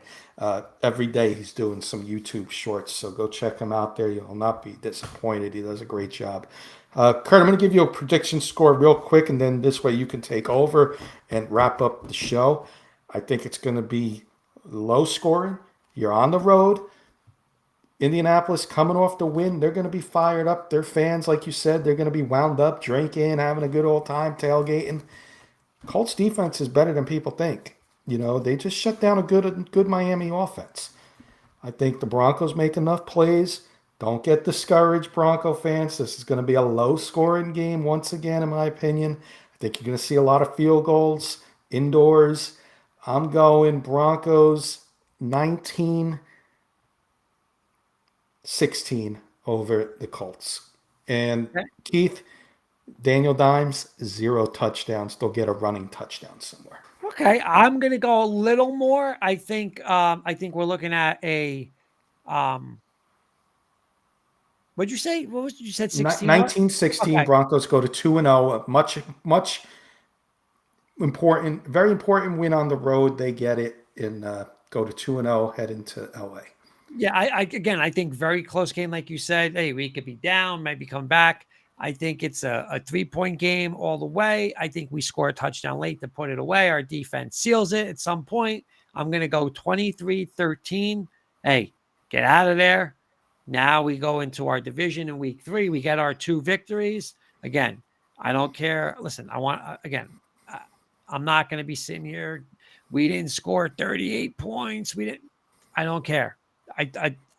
every day. He's doing some YouTube shorts, so go check him out there. You'll not be disappointed. He does a great job. Kurt, I'm going to give you a prediction score real quick, and then this way you can take over and wrap up the show. I think it's going to be low scoring. You're on the road. Indianapolis coming off the win, they're going to be fired up. Their fans, like you said, they're going to be wound up, drinking, having a good old time, tailgating. Colts defense is better than people think. You know, they just shut down a good Miami offense. I think the Broncos make enough plays. Don't get discouraged, Bronco fans. This is going to be a low-scoring game once again, in my opinion. I think you're going to see a lot of field goals indoors. I'm going Broncos 19-16 over the Colts. And Keith, Daniel Dimes, 0 touchdowns. They'll get a running touchdown somewhere. Okay, I'm going to go a little more. I think we're looking at a what'd you say? What was you said 16? 19-16. Okay. Broncos go to 2-0. Much important, very important win on the road. They get it and go to 2-0, head into LA. Yeah, I think very close game, like you said. Hey, we could be down, maybe come back. I think it's a 3-point game all the way. I think we score a touchdown late to put it away. Our defense seals it at some point. I'm going to go 23-13. Hey, get out of there. Now we go into our division in week 3. We get our 2 victories. Again, I don't care. Listen, I'm not going to be sitting here. We didn't score 38 points. I don't care.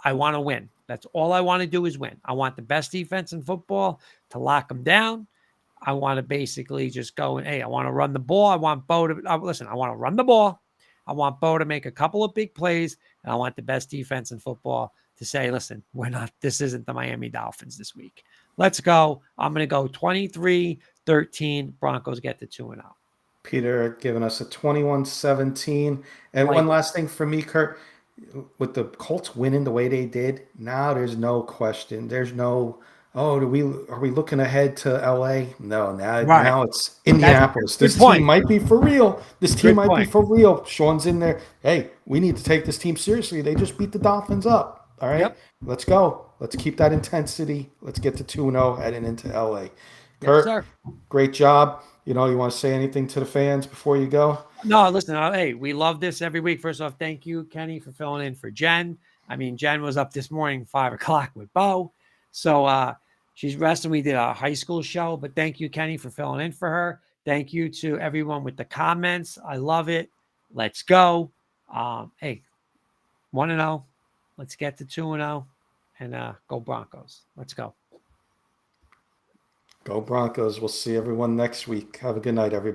I want to win. That's all I want to do is win. I want the best defense in football to lock them down. I want to basically just go and, hey, I want to run the ball. I want Bo to I want to run the ball. I want Bo to make a couple of big plays, and I want the best defense in football to say, listen, this isn't the Miami Dolphins this week. Let's go. I'm going to go 23-13. Broncos get to 2-0. Peter giving us a 21-17. And one last thing for me, Kurt. With the Colts winning the way they did, now there's no question. There's no, are we looking ahead to LA? No, now it's Indianapolis. This team might be for real. Sean's in there. Hey, we need to take this team seriously. They just beat the Dolphins up. All right, Let's go. Let's keep that intensity. Let's get to 2-0 heading into LA. Kurt, great job. You want to say anything to the fans before you go? No, listen, hey, we love this every week. First off, thank you, Kenny, for filling in for Jen. I mean, Jen was up this morning, 5 o'clock with Bo. So she's resting. We did a high school show, but thank you, Kenny, for filling in for her. Thank you to everyone with the comments. I love it. Let's go. Hey, 1-0. Let's get to 2-0 and go Broncos. Let's go. Go Broncos. We'll see everyone next week. Have a good night, everybody.